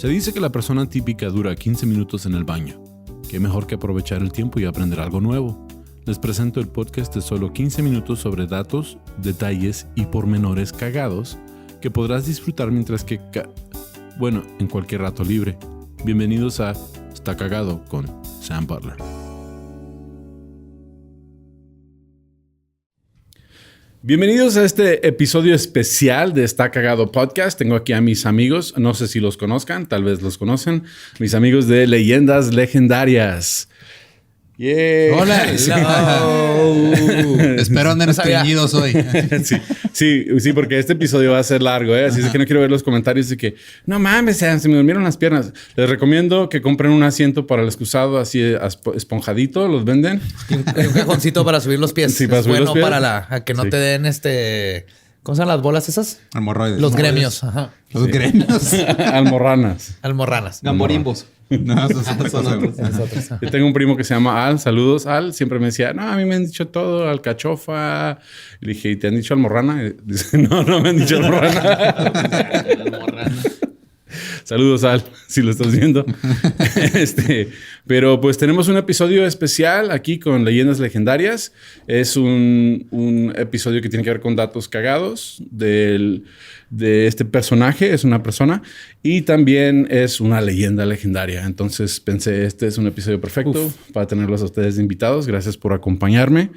Se dice que la persona típica dura 15 minutos en el baño. Qué mejor que aprovechar el tiempo y aprender algo nuevo. Les presento el podcast de solo 15 minutos sobre datos, detalles y pormenores cagados que podrás disfrutar mientras que... en cualquier rato libre. Bienvenidos a Está Cagado con Sam Butler. Bienvenidos a este episodio especial de Está Cagado Podcast. Tengo aquí a mis amigos, no sé si los conozcan, tal vez los conocen, mis amigos de Leyendas Legendarias. Yeah. Hola. Espero anden estreñidos hoy. Sí, porque este episodio va a ser largo, ¿eh? Así es que no quiero ver los comentarios de que no mames, se me durmieron las piernas. Les recomiendo que compren un asiento para el excusado así esponjadito, los venden. Un cajoncito para subir los pies. Sí, para subir los pies. A que no te den ¿cómo se llaman las bolas esas? Almorroides. Los gremios. Ajá. Los gremios. Almorranas. Gamborimbos. No, esos son otros. Yo tengo un primo que se llama Al. Saludos, Al. Siempre me decía, no, a mí me han dicho todo, alcachofa. Le dije, ¿y te han dicho almorrana? Y dice, no me han dicho almorrana. Almorrana. Saludos, Al, si lo estás viendo. Pero pues tenemos un episodio especial aquí con Leyendas Legendarias. Es un episodio que tiene que ver con datos cagados de este personaje. Es una persona y también es una leyenda legendaria. Entonces pensé, este es un episodio perfecto para tenerlos a ustedes de invitados. Gracias por acompañarme.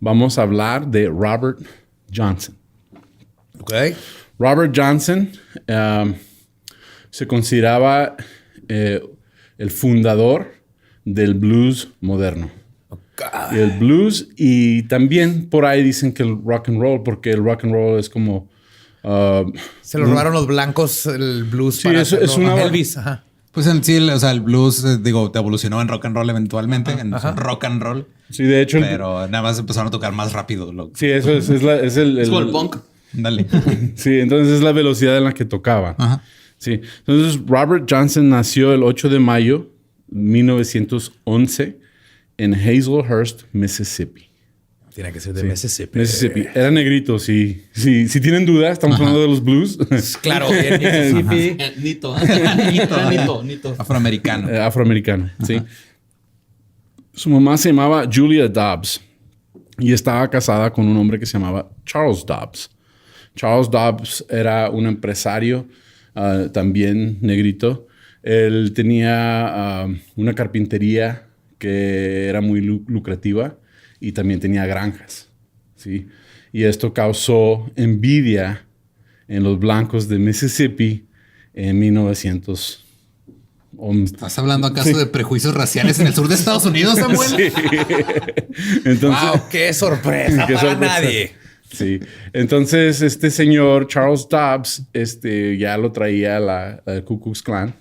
Vamos a hablar de Robert Johnson. Ok. Robert Johnson... se consideraba el fundador del blues moderno. Okay. El blues y también por ahí dicen que el rock and roll, porque el rock and roll es como... se lo robaron los blancos el blues. Sí, es una... Elvis, ajá. Pues en sí, o sea, el blues, evolucionó en rock and roll eventualmente, rock and roll. Sí, de hecho... Pero nada más empezaron a tocar más rápido. Sí, eso es como el punk. Dale. Sí, entonces es la velocidad en la que tocaban. Ajá. Sí, entonces Robert Johnson nació el 8 de mayo de 1911 en Hazelhurst, Mississippi. Tiene que ser de Mississippi. Mississippi. Era negrito, sí. Si tienen dudas, estamos hablando de los blues. Claro, en Mississippi. Nito. Afroamericano. Afroamericano, sí. Su mamá se llamaba Julia Dobbs y estaba casada con un hombre que se llamaba Charles Dobbs. Charles Dobbs era un empresario también negrito. Él tenía una carpintería que era muy lucrativa y también tenía granjas, ¿sí? Y esto causó envidia en los blancos de Mississippi en 1900. ¿Estás hablando acaso de prejuicios raciales en el sur de Estados Unidos, Samuel? Sí. Entonces, ¡Wow! ¡Qué sorpresa para nadie! Sí. Entonces, este señor, Charles Dobbs, ya lo traía la Ku Klux Klan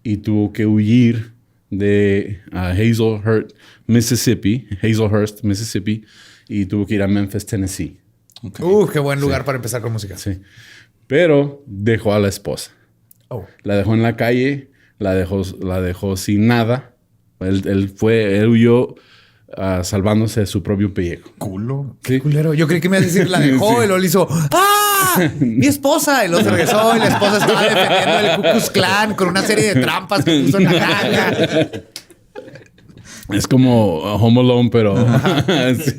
y tuvo que huir de Hazelhurst, Mississippi, y tuvo que ir a Memphis, Tennessee. Okay. Qué buen lugar para empezar con música. Sí. Pero dejó a la esposa. La dejó en la calle, la dejó sin nada. Él huyó salvándose de su propio pellejo. Culo. ¿Sí? Culero. Yo creí que me iba a decir la dejó y luego le hizo ¡ah! ¡Mi esposa! Y luego se regresó y la esposa estaba defendiendo el Ku Klux Klan con una serie de trampas que puso en la granja. Es como Home Alone, pero... sí.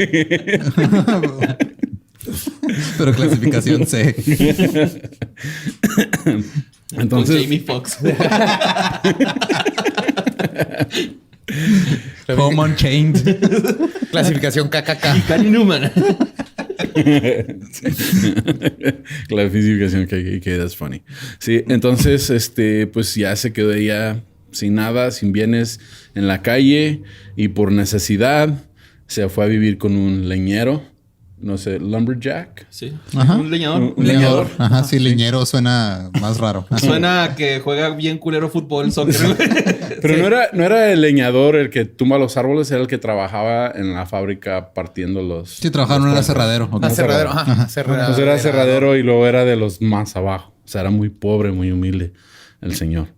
Pero clasificación C. Entonces... Con Jamie Foxx. Home Unchained. Clasificación KKK. Y Cary Newman. Clasificación KKK, that's funny. Sí, entonces, pues ya se quedó ella sin nada, sin bienes en la calle y por necesidad se fue a vivir con un leñero. No sé, lumberjack. Sí. Ajá. Un leñador. Un leñador. Ajá, sí, leñero suena más raro. Suena a que juega bien culero fútbol, soccer. Pero sí. no era el leñador el que tumba los árboles, era el que trabajaba en la fábrica partiendo los... Sí, trabajaba en un aserradero. Aserradero, ajá. Pues era aserradero y luego era de los más abajo. O sea, era muy pobre, muy humilde el señor.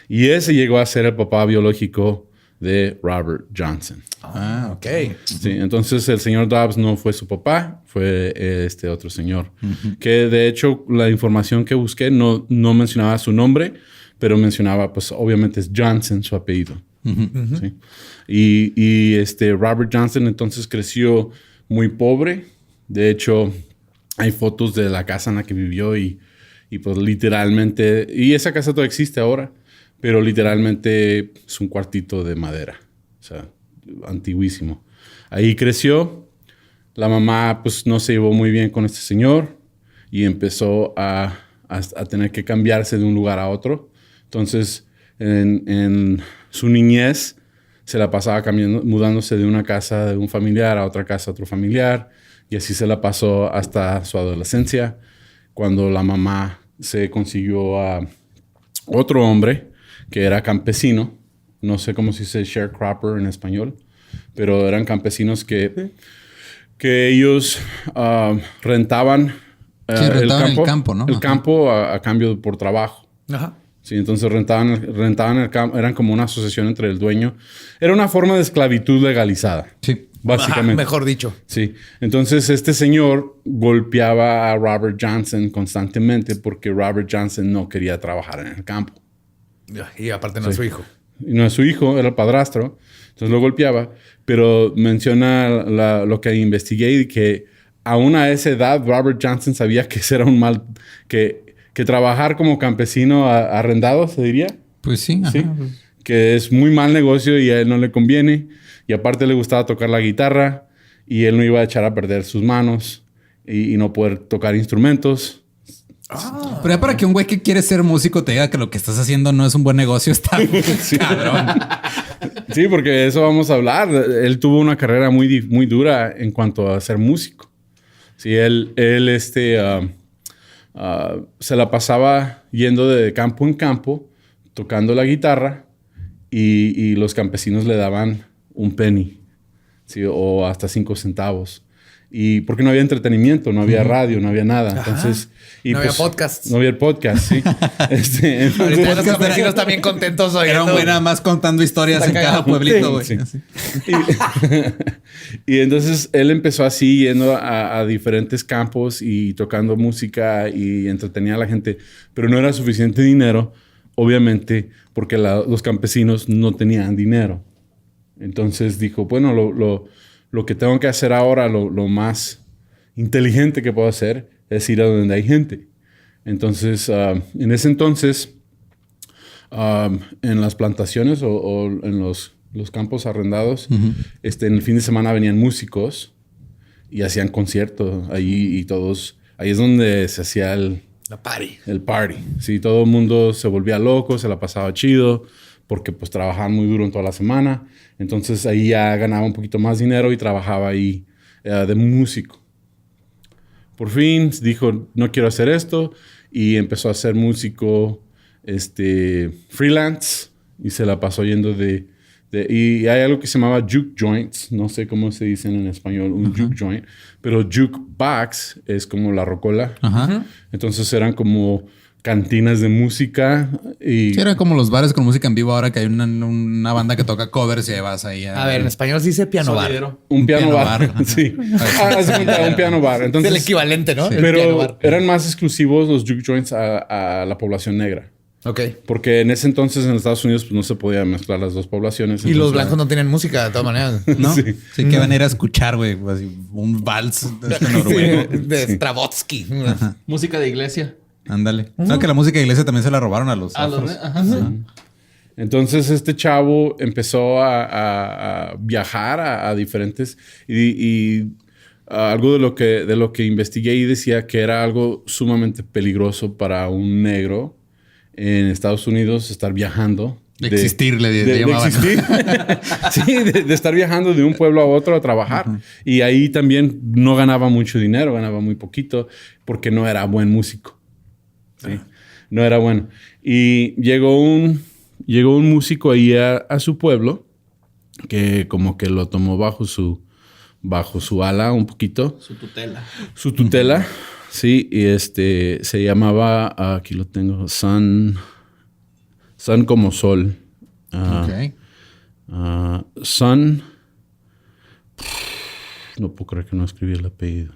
Y ese llegó a ser el papá biológico de Robert Johnson. Ah, ok. Sí, entonces el señor Dobbs no fue su papá, fue este otro señor. Que de hecho la información que busqué no mencionaba su nombre, pero mencionaba, pues obviamente es Johnson su apellido. ¿Sí? Y Robert Johnson entonces creció muy pobre. De hecho, hay fotos de la casa en la que vivió y pues literalmente, y esa casa todavía existe ahora, pero literalmente es un cuartito de madera, o sea, antiguísimo. Ahí creció. La mamá pues no se llevó muy bien con este señor y empezó a tener que cambiarse de un lugar a otro. Entonces, en su niñez se la pasaba mudándose de una casa de un familiar a otra casa a otro familiar, y así se la pasó hasta su adolescencia, cuando la mamá se consiguió a otro hombre que era campesino. No sé cómo se dice sharecropper en español, pero eran campesinos que ellos rentaban, rentaban el campo, ¿no? El campo a cambio por trabajo. Ajá. Sí, entonces rentaban el campo. Eran como una asociación entre el dueño. Era una forma de esclavitud legalizada. Sí. Básicamente. Mejor dicho. Sí. Entonces este señor golpeaba a Robert Johnson constantemente porque Robert Johnson no quería trabajar en el campo. Y aparte no es su hijo. Y no es su hijo, era el padrastro. Entonces lo golpeaba. Pero menciona lo que investigué, que aún a esa edad Robert Johnson sabía que ese era un mal... Que trabajar como campesino arrendado, se diría. Pues sí. Ajá. Sí. Que es muy mal negocio y a él no le conviene. Y aparte le gustaba tocar la guitarra y él no iba a echar a perder sus manos y no poder tocar instrumentos. Pero ya para que un güey que quiere ser músico te diga que lo que estás haciendo no es un buen negocio, está cabrón. Sí, porque de eso vamos a hablar. Él tuvo una carrera muy, muy dura en cuanto a ser músico. Sí, él se la pasaba yendo de campo en campo, tocando la guitarra y los campesinos le daban un penny, ¿sí? O hasta 5 centavos. Y porque no había entretenimiento, no había radio, no había nada. Entonces, no había podcast. No había el podcast, sí. Ahorita los campesinos también contentos oyendo. Era un güey nada más contando historias en cada pueblito, güey. Sí. Y entonces él empezó así, yendo a diferentes campos y tocando música y entretenía a la gente. Pero no era suficiente dinero, obviamente, porque los campesinos no tenían dinero. Entonces dijo, bueno, lo que tengo que hacer ahora, lo más inteligente que puedo hacer, es ir a donde hay gente. Entonces, en ese entonces, en las plantaciones o en los campos arrendados, en el fin de semana venían músicos y hacían conciertos ahí y todos... Ahí es donde se hacía la party. El party. Sí, todo el mundo se volvía loco, se la pasaba chido, porque pues trabajaban muy duro en toda la semana. Entonces ahí ya ganaba un poquito más dinero y trabajaba ahí de músico. Por fin dijo, no quiero hacer esto, y empezó a ser músico freelance y se la pasó yendo y hay algo que se llamaba juke joints, no sé cómo se dicen en español, un juke joint, pero jukebox es como la rocola. Entonces eran como cantinas de música y... Sí, eran como los bares con música en vivo ahora que hay una banda que toca covers y vas ahí a ver, en español se dice piano bar. Un piano bar. Sí. Un piano bar. Entonces, es el equivalente, ¿no? Sí. Pero eran más exclusivos los juke joints a la población negra. Ok. Porque en ese entonces en Estados Unidos pues, no se podía mezclar las dos poblaciones. Y los blancos no tienen música de todas maneras, ¿no? Sí, que van a ir a escuchar, güey, un vals noruego. De Stravinsky. Música de iglesia. Ándale. No, que la música de iglesia también se la robaron a los afros. Entonces este chavo empezó a viajar a diferentes... Y algo de lo que investigué y decía que era algo sumamente peligroso para un negro en Estados Unidos estar viajando. De existir, le llamaban. De existir. Sí, de estar viajando de un pueblo a otro a trabajar. Y ahí también no ganaba mucho dinero, ganaba muy poquito porque no era buen músico. Sí, no era bueno. Y llegó un músico ahí a su pueblo que como que lo tomó bajo su ala un poquito. Su tutela. Sí, y se llamaba, aquí lo tengo, Sun como sol. Sun. No puedo creer que no escribí el apellido.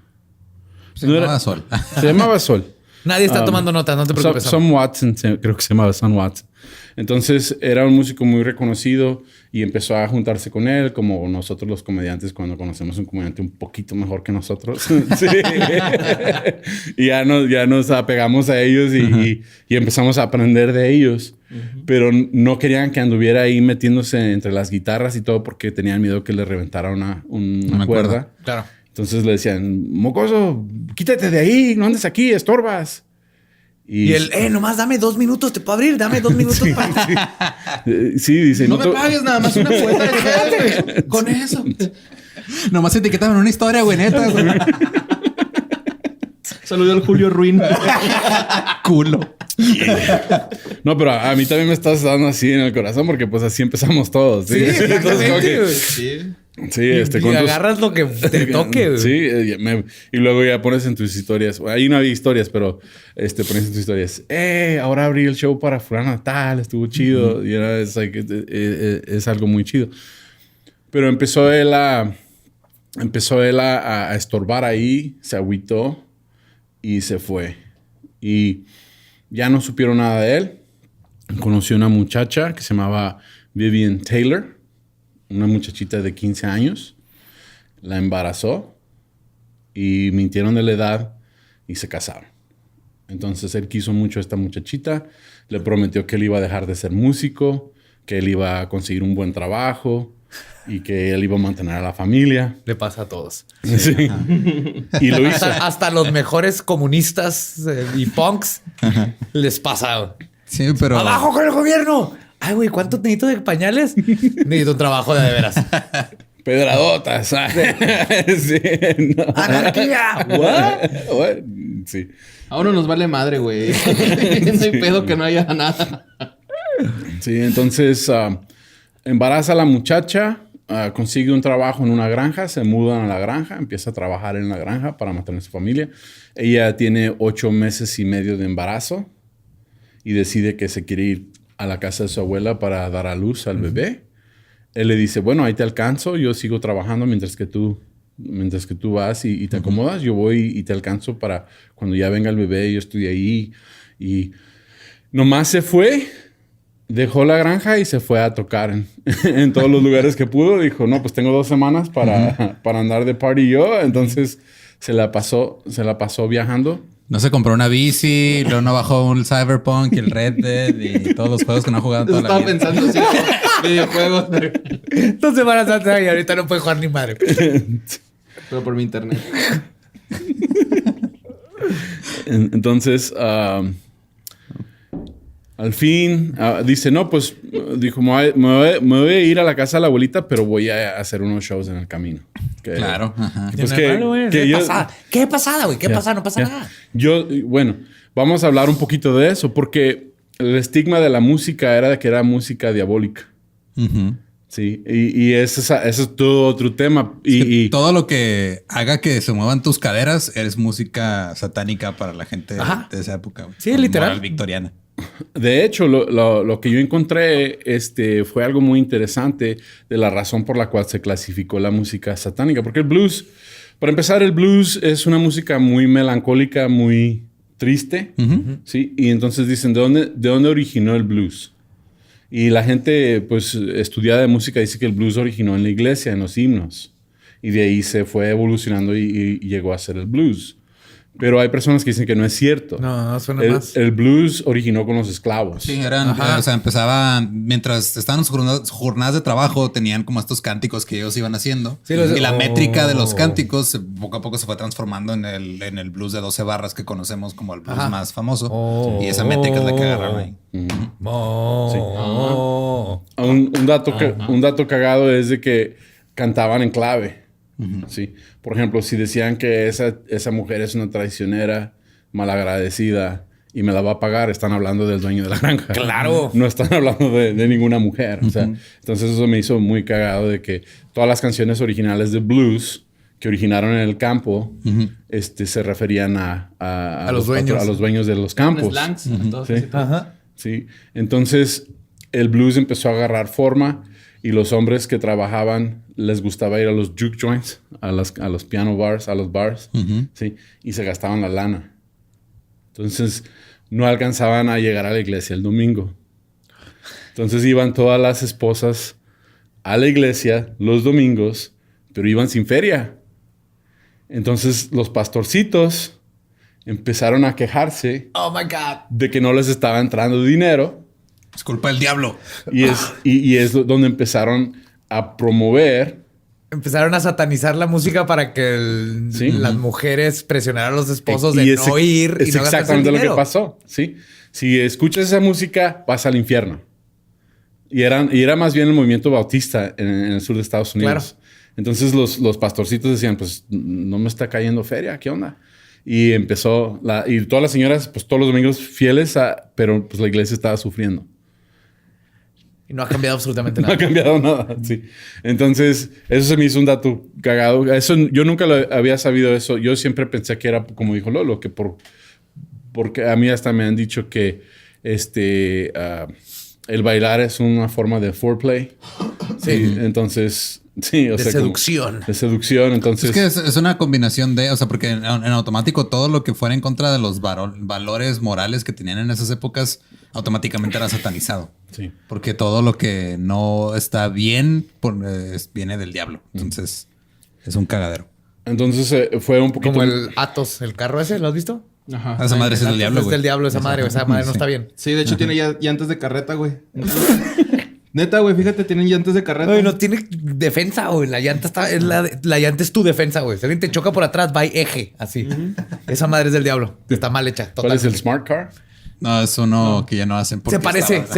Se llamaba Sol. Se llamaba Sol. Nadie está tomando notas, no te preocupes. Sam Watson, creo que se llamaba Sam Watson. Entonces era un músico muy reconocido y empezó a juntarse con él, como nosotros los comediantes cuando conocemos un comediante un poquito mejor que nosotros. Sí. Y ya nos apegamos a ellos y empezamos a aprender de ellos. Pero no querían que anduviera ahí metiéndose entre las guitarras y todo porque tenían miedo que le reventara una cuerda. Claro. Entonces le decían, mocoso, quítate de ahí, no andes aquí, estorbas. Y él, nomás dame 2 minutos, te puedo abrir, dame 2 minutos para... Sí, dice. No me pagues nada más una cuota de gel, güey. Con eso. Nomás etiquetaban una historia, güey, neta, güey. Saludo al Julio Ruin. Culo. No, pero a mí también me estás dando así en el corazón porque pues así empezamos todos. Sí, exactamente, güey. Sí. Sí, y agarras lo que te toque, güey. Sí, y luego ya pones en tus historias. Ahí no había historias, pero pones en tus historias. Ahora abrí el show para fulano tal, estuvo chido. Y era, es algo muy chido. Pero empezó él a estorbar ahí, se agüitó y se fue. Y ya no supieron nada de él. Conoció una muchacha que se llamaba Vivian Taylor. Una muchachita de 15 años, la embarazó y mintieron de la edad y se casaron. Entonces él quiso mucho a esta muchachita, le prometió que él iba a dejar de ser músico, que él iba a conseguir un buen trabajo y que él iba a mantener a la familia. Le pasa a todos. Sí. Y lo hizo. Hasta los mejores comunistas y punks les pasa. Sí, pero... ¡Abajo con el gobierno! Ay, güey, ¿cuánto necesito de pañales? Necesito un trabajo de veras. Pedradotas. Sí, no. ¡Anarquía! What? Sí. A uno nos vale madre, güey. No hay pedo que no haya nada. Sí, entonces embaraza a la muchacha, consigue un trabajo en una granja, se mudan a la granja, empieza a trabajar en la granja para mantener a su familia. Ella tiene 8 meses y medio de embarazo y decide que se quiere ir a la casa de su abuela para dar a luz al bebé. Él le dice, bueno, ahí te alcanzo, yo sigo trabajando mientras que tú vas y te acomodas. Yo voy y te alcanzo para cuando ya venga el bebé, yo estoy ahí. Y nomás se fue, dejó la granja y se fue a tocar en todos los lugares que pudo. Dijo, no, pues tengo 2 semanas para andar de party yo. Entonces se la pasó viajando. No se compró una bici, luego no bajó un Cyberpunk y el Red Dead y todos los juegos que no ha jugado toda la vida. Estaba pensando, sí, videojuegos. 2 semanas antes y ahorita no puede jugar ni madre. Pero por mi internet. Entonces, al fin, dice, no, pues, dijo, me voy a ir a la casa de la abuelita, pero voy a hacer unos shows en el camino. Claro. Ajá. Pues ¿Qué pasada, güey? ¿Qué pasa? No pasa nada. Bueno, vamos a hablar un poquito de eso, porque el estigma de la música era de que era música diabólica. Sí, y eso es todo otro tema. Y todo lo que haga que se muevan tus caderas es música satánica para la gente de esa época. Güey. Sí, literal. Moral victoriana. De hecho, lo que yo encontré fue algo muy interesante de la razón por la cual se clasificó la música satánica. Porque el blues, para empezar, el blues es una música muy melancólica, muy triste. ¿Sí? Y entonces dicen, ¿de dónde originó el blues? Y la gente, pues, estudiada de música dice que el blues originó en la iglesia, en los himnos. Y de ahí se fue evolucionando y llegó a ser el blues. Pero hay personas que dicen que no es cierto. No, suena más. El blues originó con los esclavos. Sí, empezaban, mientras estaban en sus jornadas de trabajo, tenían como estos cánticos que ellos iban haciendo. Sí, y la métrica de los cánticos poco a poco se fue transformando en el blues de 12 barras que conocemos como el blues más famoso. Y esa métrica es la que agarraron ahí. Un dato cagado es de que cantaban en clave. Sí. Por ejemplo, si decían que esa mujer es una traicionera, malagradecida y me la va a pagar, están hablando del dueño de la granja. ¡Claro! No están hablando de ninguna mujer. O sea, entonces eso me hizo muy cagado de que todas las canciones originales de blues que originaron en el campo se referían a los dueños. A los dueños de los campos. Slangs, ¿Sí? Sí. Entonces el blues empezó a agarrar forma. Y los hombres que trabajaban les gustaba ir a los juke joints, a los piano bars, a los bars, ¿sí? Y se gastaban la lana. Entonces, no alcanzaban a llegar a la iglesia el domingo. Entonces, iban todas las esposas a la iglesia los domingos, pero iban sin feria. Entonces, los pastorcitos empezaron a quejarse Oh, my God. de que no les estaba entrando dinero. Es culpa del diablo. Y es donde empezaron a promover. Empezaron a satanizar la música para que Sí. las mujeres presionaran a los esposos Y de es no ir y es no gastarse exactamente el lo que dinero. pasó. ¿Sí? Si escuchas esa música, vas al infierno. Y era más bien el movimiento bautista en el sur de Estados Unidos. Claro. Entonces los pastorcitos decían, pues no me está cayendo feria, ¿qué onda? Y empezó, y todas las señoras, pues todos los domingos fieles, pero pues la iglesia estaba sufriendo. Y no ha cambiado absolutamente No nada. ha cambiado nada, sí. Entonces, eso se me hizo un dato cagado. Eso, yo nunca lo había sabido eso. Yo siempre pensé que era, como dijo Lolo, que porque a mí hasta me han dicho que el bailar es una forma de foreplay. Sí. Entonces, sí. O De sea, seducción. De seducción, entonces... Es que es una combinación de, o sea, porque en automático todo lo que fuera en contra de los valores morales que tenían en esas épocas automáticamente era satanizado. Sí. Porque todo lo que no está bien viene del diablo. Entonces es un cagadero. Entonces fue un poquito... Como el Atos, el carro ese, ¿lo has visto? Ajá. Esa madre es del diablo, Es güey. del diablo esa madre no está bien. Sí, de hecho tiene ya llantas de carreta, güey. Neta, güey, fíjate, tienen llantas de carreta. Güey, no tiene defensa, güey. La llanta está, la llanta es tu defensa, güey. Si alguien te choca por atrás, va a eje, así. Esa madre es del diablo. Está mal hecha. ¿Cuál es el totalmente. Smart Car? No, es uno que ya no hacen. porque Se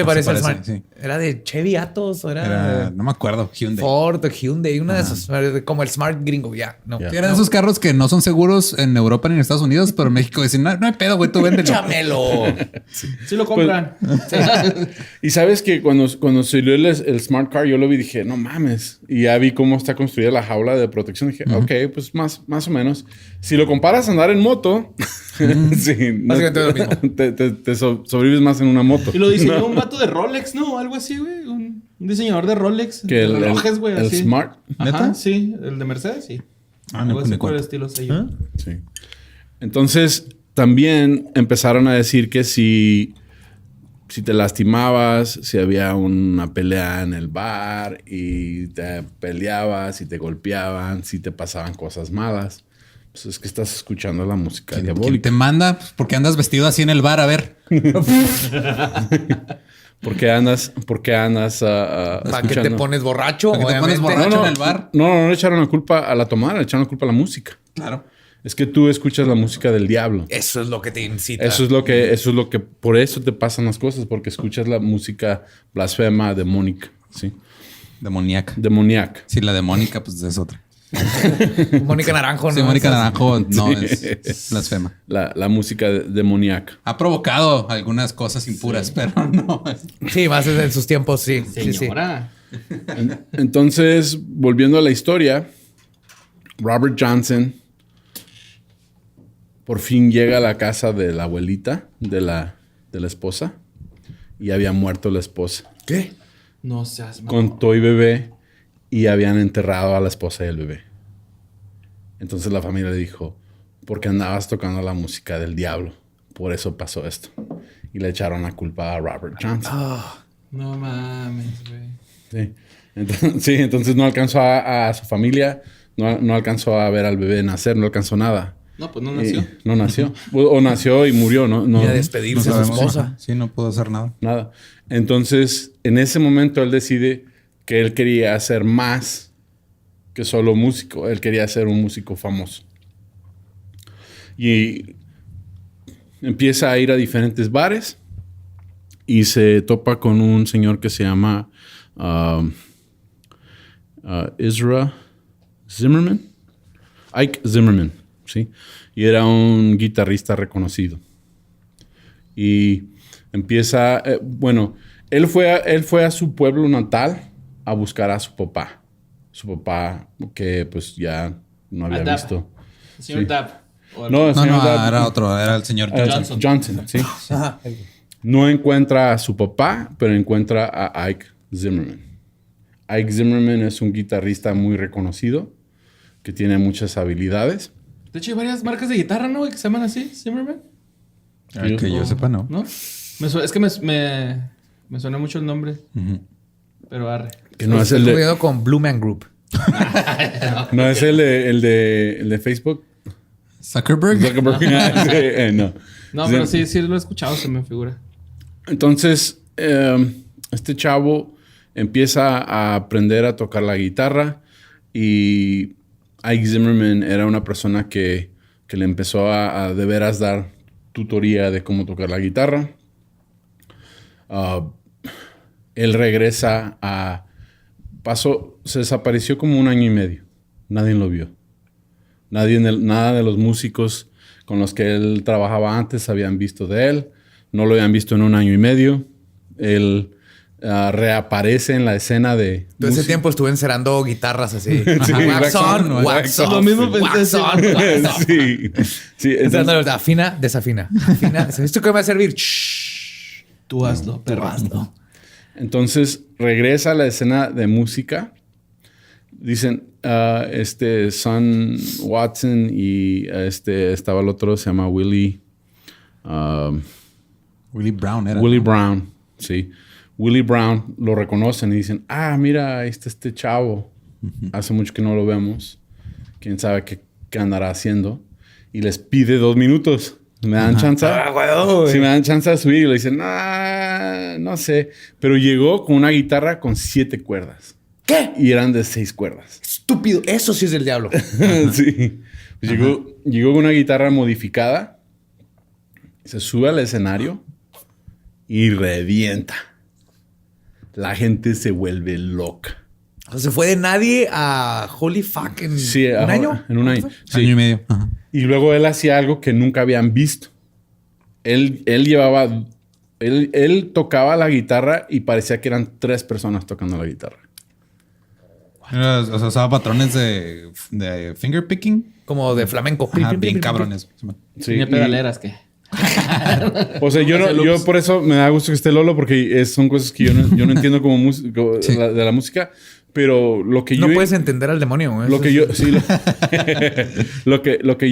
parece al Smart. sí. Era de Chevy Atos o Era, no me acuerdo, Hyundai. Ford o Hyundai, una de esos, como el Smart gringo, ya. No. Ya. Sí, eran esos carros que no son seguros en Europa ni en Estados Unidos, pero en México dicen, no hay pedo, güey, tú véndelo. ¡Chámelo! Sí lo compran. Y sabes que cuando salió el Smart Car, yo lo vi y dije, no mames. Y ya vi cómo está construida la jaula de protección. Dije, ok, pues más o menos. Si lo comparas a andar en moto, sí, Básicamente es lo mismo. te sobrevives más en una moto. Y lo diseñó un vato de Rolex, ¿no? Algo así, güey. Un diseñador de Rolex. Que de el relojes, güey. el así. Smart. Ajá, ¿Neta? sí. El de Mercedes, sí. Ah, no, Algo así ni por el cuenta. estilo sello. Sí. Entonces, también empezaron a decir que si te lastimabas, si había una pelea en el bar y te peleabas y te golpeaban, si te pasaban cosas malas, pues es que estás escuchando la música ¿Quién diabólica. te manda? Pues, ¿por qué andas vestido así en el bar? A ver. ¿Por qué andas ¿Para qué te escuchando? pones borracho? ¿Para qué te pones Obviamente. borracho en el bar? No le echaron la culpa a la tomada, le echaron la culpa a la música. Claro. Es que tú escuchas la música del diablo. Eso es lo que te incita. Eso es lo que, por eso te pasan las cosas, porque escuchas la música blasfema, demónica, ¿sí? Demoníaca. Demoníaca. Sí, la demónica, pues es otra. Mónica Naranjo, Sí, ¿no? Mónica Esas- Naranjo no Sí. es blasfema. La música demoníaca. Ha provocado algunas cosas impuras, pero no. Sí, más en sus tiempos, sí. Sí, sí. Señora. Entonces, volviendo a la historia, Robert Johnson por fin llega a la casa de la abuelita de la esposa y había muerto la esposa ¿Qué? No seas mal. con todo y bebé y habían enterrado a la esposa y el bebé. Entonces la familia le dijo, porque andabas tocando la música del diablo, por eso pasó esto. Y le echaron la culpa a Robert Johnson. No mames, güey. Sí. Entonces no alcanzó a su familia, no alcanzó a ver al bebé nacer, no alcanzó nada. No, pues no nació. No nació. O nació y murió, ¿no? Y a despedirse de su esposa. Sí, no pudo hacer nada. Nada. Entonces, en ese momento él decide que él quería hacer más que solo músico. Él quería ser un músico famoso. Y empieza a ir a diferentes bares y se topa con un señor que se llama Ezra Zimmerman. Ike Zimmerman, ¿sí? Y era un guitarrista reconocido. Y empieza, él fue a su pueblo natal a buscar a su papá. Su papá que pues ya no había A Dab. visto. Señor Sí. Dab. O No, el No, señor no, Dab- era otro, era el señor Johnson. Johnson, sí. Ajá. No encuentra a su papá, pero encuentra a Ike Zimmerman. Ike Zimmerman es un guitarrista muy reconocido que tiene muchas habilidades. De hecho, hay varias marcas de guitarra, ¿no? güey? Que se llaman así, Zimmerman. Que yo sepa, no. ¿No? Es que me suena mucho el nombre. Pero arre. Que no es el Estoy de... con Blue Man Group. No es el de Facebook. Zuckerberg. Sí, no. No, pero sí lo he escuchado, se me figura. Entonces, este chavo empieza a aprender a tocar la guitarra y Ike Zimmerman era una persona que le empezó a de veras dar tutoría de cómo tocar la guitarra. Él regresa se desapareció como 1 año y medio. Nadie lo vio. Nada de los músicos con los que él trabajaba antes habían visto de él. No lo habían visto en 1 año y medio. Él reaparece en la escena de... Todo ese tiempo estuve encerrando guitarras así. Sí, Wax on, wax off. Lo mismo pensé. Sí. Entonces, afina, desafina. Afina, ¿esto qué me va a servir? Tú hazlo, perro. Hazlo. Entonces regresa a la escena de música. Dicen, Son Watson y estaba el otro, se llama Willie. Willie Brown era. Willie Brown, sí. Willie Brown lo reconocen y dicen, mira, ahí está este chavo. Hace mucho que no lo vemos. Quién sabe qué andará haciendo. Y les pide 2 minutos. ¿Me dan chance? Si me dan chance de subir. Y le dicen, no sé. Pero llegó con una guitarra con 7 cuerdas. ¿Qué? Y eran de 6 cuerdas. Estúpido. Eso sí es del diablo. Sí. Pues llegó con una guitarra modificada. Se sube al escenario y revienta. La gente se vuelve loca. O sea, se fue de nadie a holy fuck en un año. En un año. Sí. Año y medio. Ajá. Y luego él hacía algo que nunca habían visto. Él tocaba la guitarra y parecía que eran 3 personas tocando la guitarra. O sea, usaba patrones de finger picking. Como de flamenco. Bien cabrones. Sí, Tiene pedaleras que... O sea, yo por eso me da gusto que esté Lolo, porque son cosas que yo no entiendo como músico de la música. Pero lo que yo... No puedes entender al demonio, güey. Lo que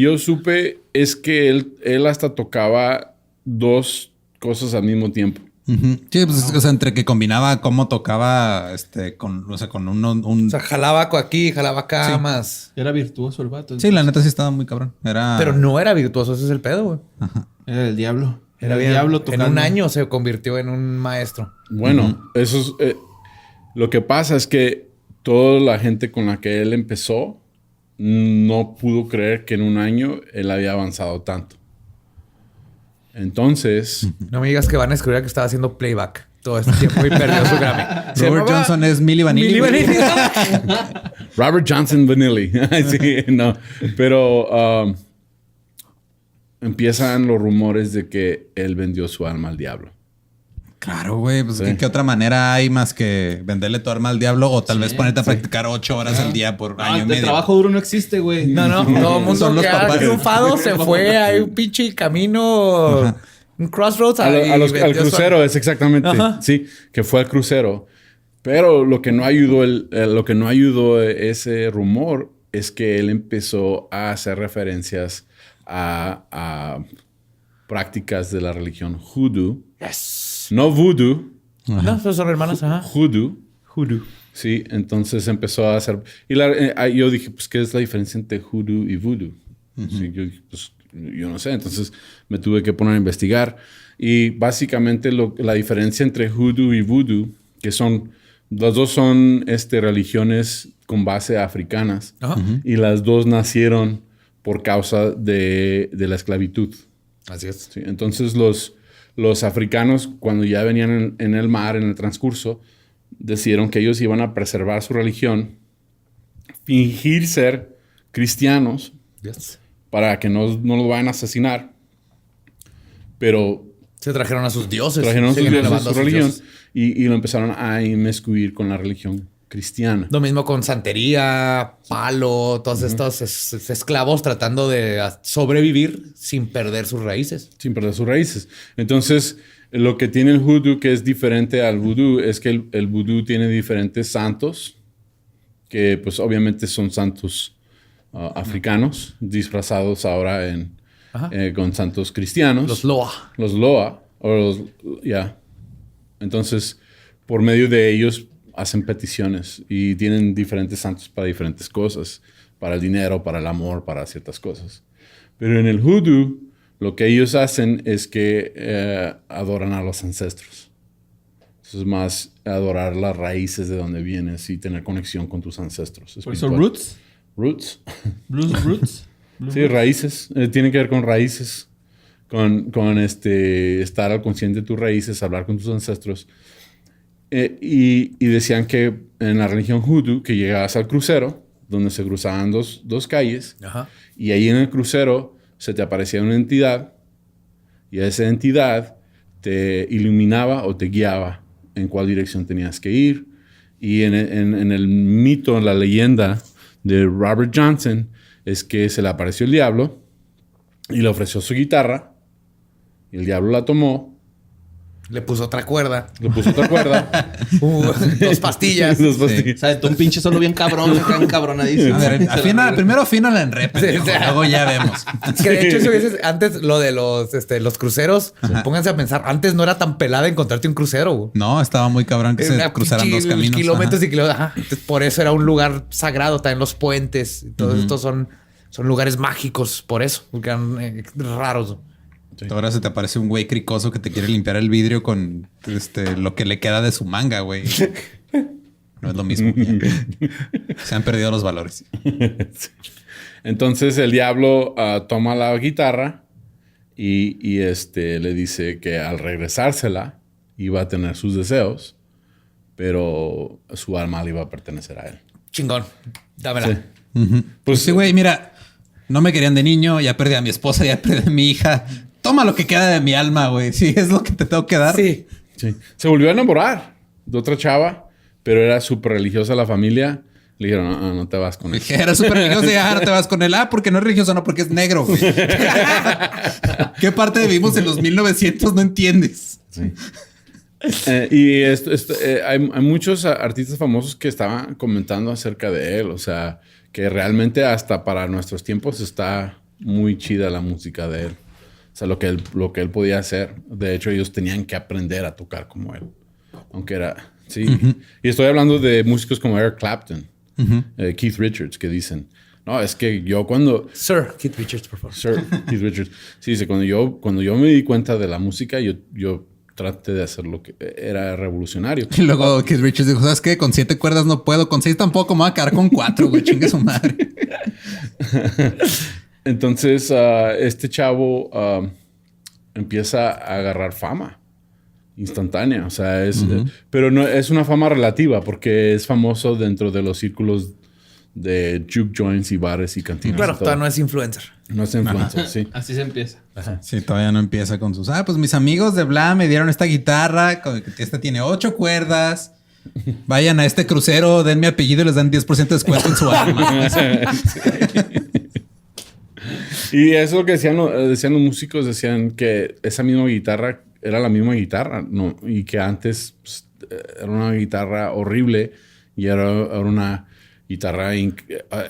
yo supe es que él hasta tocaba 2 cosas al mismo tiempo. Sí, pues o sea, entre que combinaba cómo tocaba con un... O sea, jalaba aquí, jalaba acá, más. Era virtuoso el vato. Sí, la neta sí estaba muy cabrón. Pero no era virtuoso, ese es el pedo, güey. Era el diablo. Era el diablo tocando. En 1 año se convirtió en un maestro. Bueno, eso es... lo que pasa es que toda la gente con la que él empezó no pudo creer que en 1 año él había avanzado tanto. Entonces... No me digas que van a escribir que estaba haciendo playback todo este tiempo y perdió su Grammy. Robert Johnson es Milli Vanilli. Robert Johnson Vanilli. Sí, no. Pero empiezan los rumores de que él vendió su alma al diablo. Claro, güey. Pues Sí. ¿qué otra manera hay más que venderle tu arma al diablo o tal vez ponerte a practicar 8 horas al día por año y El medio? trabajo duro no existe, güey. No. Todo el mundo Son los que ha papás. triunfado se fue a un pinche camino, un crossroads. Al crucero, es exactamente. Ajá. Sí, que fue al crucero. Pero lo que no ayudó ese rumor es que él empezó a hacer referencias a prácticas de la religión hoodoo. Yes. No voodoo, No, son hermanos, ajá. hoodoo. Sí, entonces empezó a hacer... Y yo dije, pues, ¿qué es la diferencia entre hoodoo y voodoo? Sí, yo dije, pues, yo no sé. Entonces me tuve que poner a investigar. Y básicamente la diferencia entre hoodoo y voodoo, que son... Las dos son religiones con base africanas. Ajá. Y las dos nacieron por causa de la esclavitud. Así es. Sí, entonces los africanos, cuando ya venían en el mar, en el transcurso, decidieron que ellos iban a preservar su religión, fingir ser cristianos Yes. para que no los vayan a asesinar, pero Se trajeron a sus dioses. trajeron sus Siguen dioses, elevando su a sus religión dioses. y lo empezaron a inmiscuir con la religión cristiana. Lo mismo con santería, palo, todos estos esclavos tratando de sobrevivir sin perder sus raíces. Sin perder sus raíces. Entonces, lo que tiene el hoodoo que es diferente al vudú es que el vudú tiene diferentes santos, que pues obviamente son santos africanos, disfrazados ahora con santos cristianos. Los Loa. Los Loa. Entonces, por medio de ellos hacen peticiones y tienen diferentes santos para diferentes cosas. Para el dinero, para el amor, para ciertas cosas. Pero en el hoodoo, lo que ellos hacen es que adoran a los ancestros. Eso es más adorar las raíces de donde vienes y tener conexión con tus ancestros. ¿Por eso roots? Roots. Roots. Sí, raíces. Tiene que ver con raíces. Con estar al consciente de tus raíces, hablar con tus ancestros. Y decían que en la religión hoodoo, que llegabas al crucero, donde se cruzaban dos calles, y ahí en el crucero se te aparecía una entidad, y esa entidad te iluminaba o te guiaba en cuál dirección tenías que ir. Y en el mito, en la leyenda de Robert Johnson, es que se le apareció el diablo y le ofreció su guitarra, y el diablo la tomó. Le puso otra cuerda. 2 pastillas. Dos pastillas. ¿Sabes? Tú un pinche solo bien cabrón, acá encabronadísimo. A ver, primero afínala en rep, luego ya vemos. Que de hecho, antes lo de los cruceros, pónganse a pensar, antes no era tan pelada encontrarte un crucero. Güey. No, estaba muy cabrón que se cruzaran dos caminos. Kilómetros y kilómetros. Entonces, por eso era un lugar sagrado, también los puentes. Todos estos son lugares mágicos, por eso, porque eran raros. Sí. Ahora se te aparece un güey cricoso que te quiere limpiar el vidrio con lo que le queda de su manga, güey. No es lo mismo. Se han perdido los valores. Entonces el diablo toma la guitarra y le dice que al regresársela iba a tener sus deseos, pero su alma le iba a pertenecer a él. Chingón. Dámela. Sí. Pues sí, güey, mira, no me querían de niño, ya perdí a mi esposa, ya perdí a mi hija. Toma lo que queda de mi alma, güey. Sí, es lo que te tengo que dar. Sí. Se volvió a enamorar de otra chava, pero era súper religiosa la familia. Le dijeron, no te vas con él. Era súper religioso y no te vas con él. Porque no es religioso, no, porque es negro, güey. ¿Qué parte vivimos en los 1900? No entiendes. Sí. Hay muchos artistas famosos que estaban comentando acerca de él. O sea, que realmente hasta para nuestros tiempos está muy chida la música de él. O sea, lo que él podía hacer. De hecho, ellos tenían que aprender a tocar como él. Aunque era... Sí. Y estoy hablando de músicos como Eric Clapton, Keith Richards, que dicen... No, es que yo cuando... Sir Keith Richards, por favor. Sir Keith Richards. Sí, dice, cuando yo me di cuenta de la música, yo traté de hacer lo que era revolucionario. Y luego Keith Richards dijo, ¿sabes qué? Con 7 cuerdas no puedo. Con 6 tampoco. Me voy a quedar con 4, güey. Chingue su madre. Entonces, este chavo empieza a agarrar fama instantánea. O sea, pero no, es una fama relativa porque es famoso dentro de los círculos de juke joints y bares y cantinas. Claro, todavía no es influencer. No es influencer, sí. Así se empieza. Ajá. Sí, todavía no empieza con sus... pues mis amigos de Bla me dieron esta guitarra. Esta tiene 8 cuerdas. Vayan a este crucero, den mi apellido y les dan 10% de descuento en su alma. Y eso es lo que decían los músicos. Decían que esa misma guitarra era la misma guitarra, ¿no? Y que antes era una guitarra horrible y era una guitarra...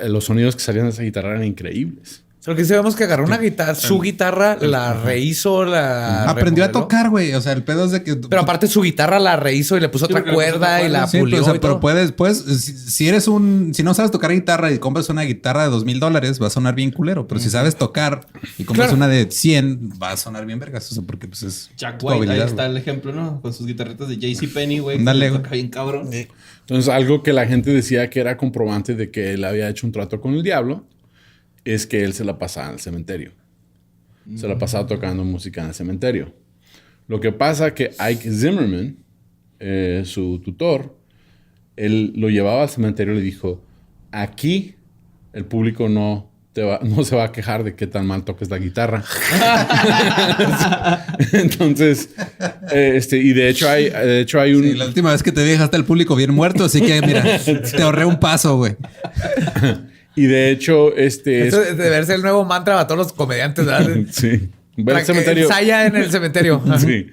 los sonidos que salían de esa guitarra eran increíbles. Solo que sabemos que agarró una guitarra, su guitarra, la rehizo, aprendió a tocar, güey. O sea, el pedo es de que... Pero aparte su guitarra la rehizo y le puso otra cuerda y la pulió. Sí, pero puedes, si eres si no sabes tocar guitarra y compras una guitarra de $2,000, va a sonar bien culero. Pero si sabes tocar y compras una de 100, va a sonar bien vergas. O sea, porque pues es... Jack White, ahí está el ejemplo, ¿no? Con sus guitarritas de JCPenney, güey. Dale, güey. Toca bien cabrón. Entonces, algo que la gente decía que era comprobante de que él había hecho un trato con el diablo es que él se la pasaba en el cementerio. Se la pasaba tocando música en el cementerio. Lo que pasa que Ike Zimmerman, su tutor, él lo llevaba al cementerio y le dijo, aquí el público no se va a quejar de qué tan mal toques la guitarra. Entonces, y de hecho hay un... Sí, la última vez que te dejaste al público bien muerto, así que mira, te ahorré un paso, güey. Y de hecho, Eso debe ser el nuevo mantra para todos los comediantes, ¿verdad? Sí. Ve al cementerio. Ensaya en el cementerio. Sí.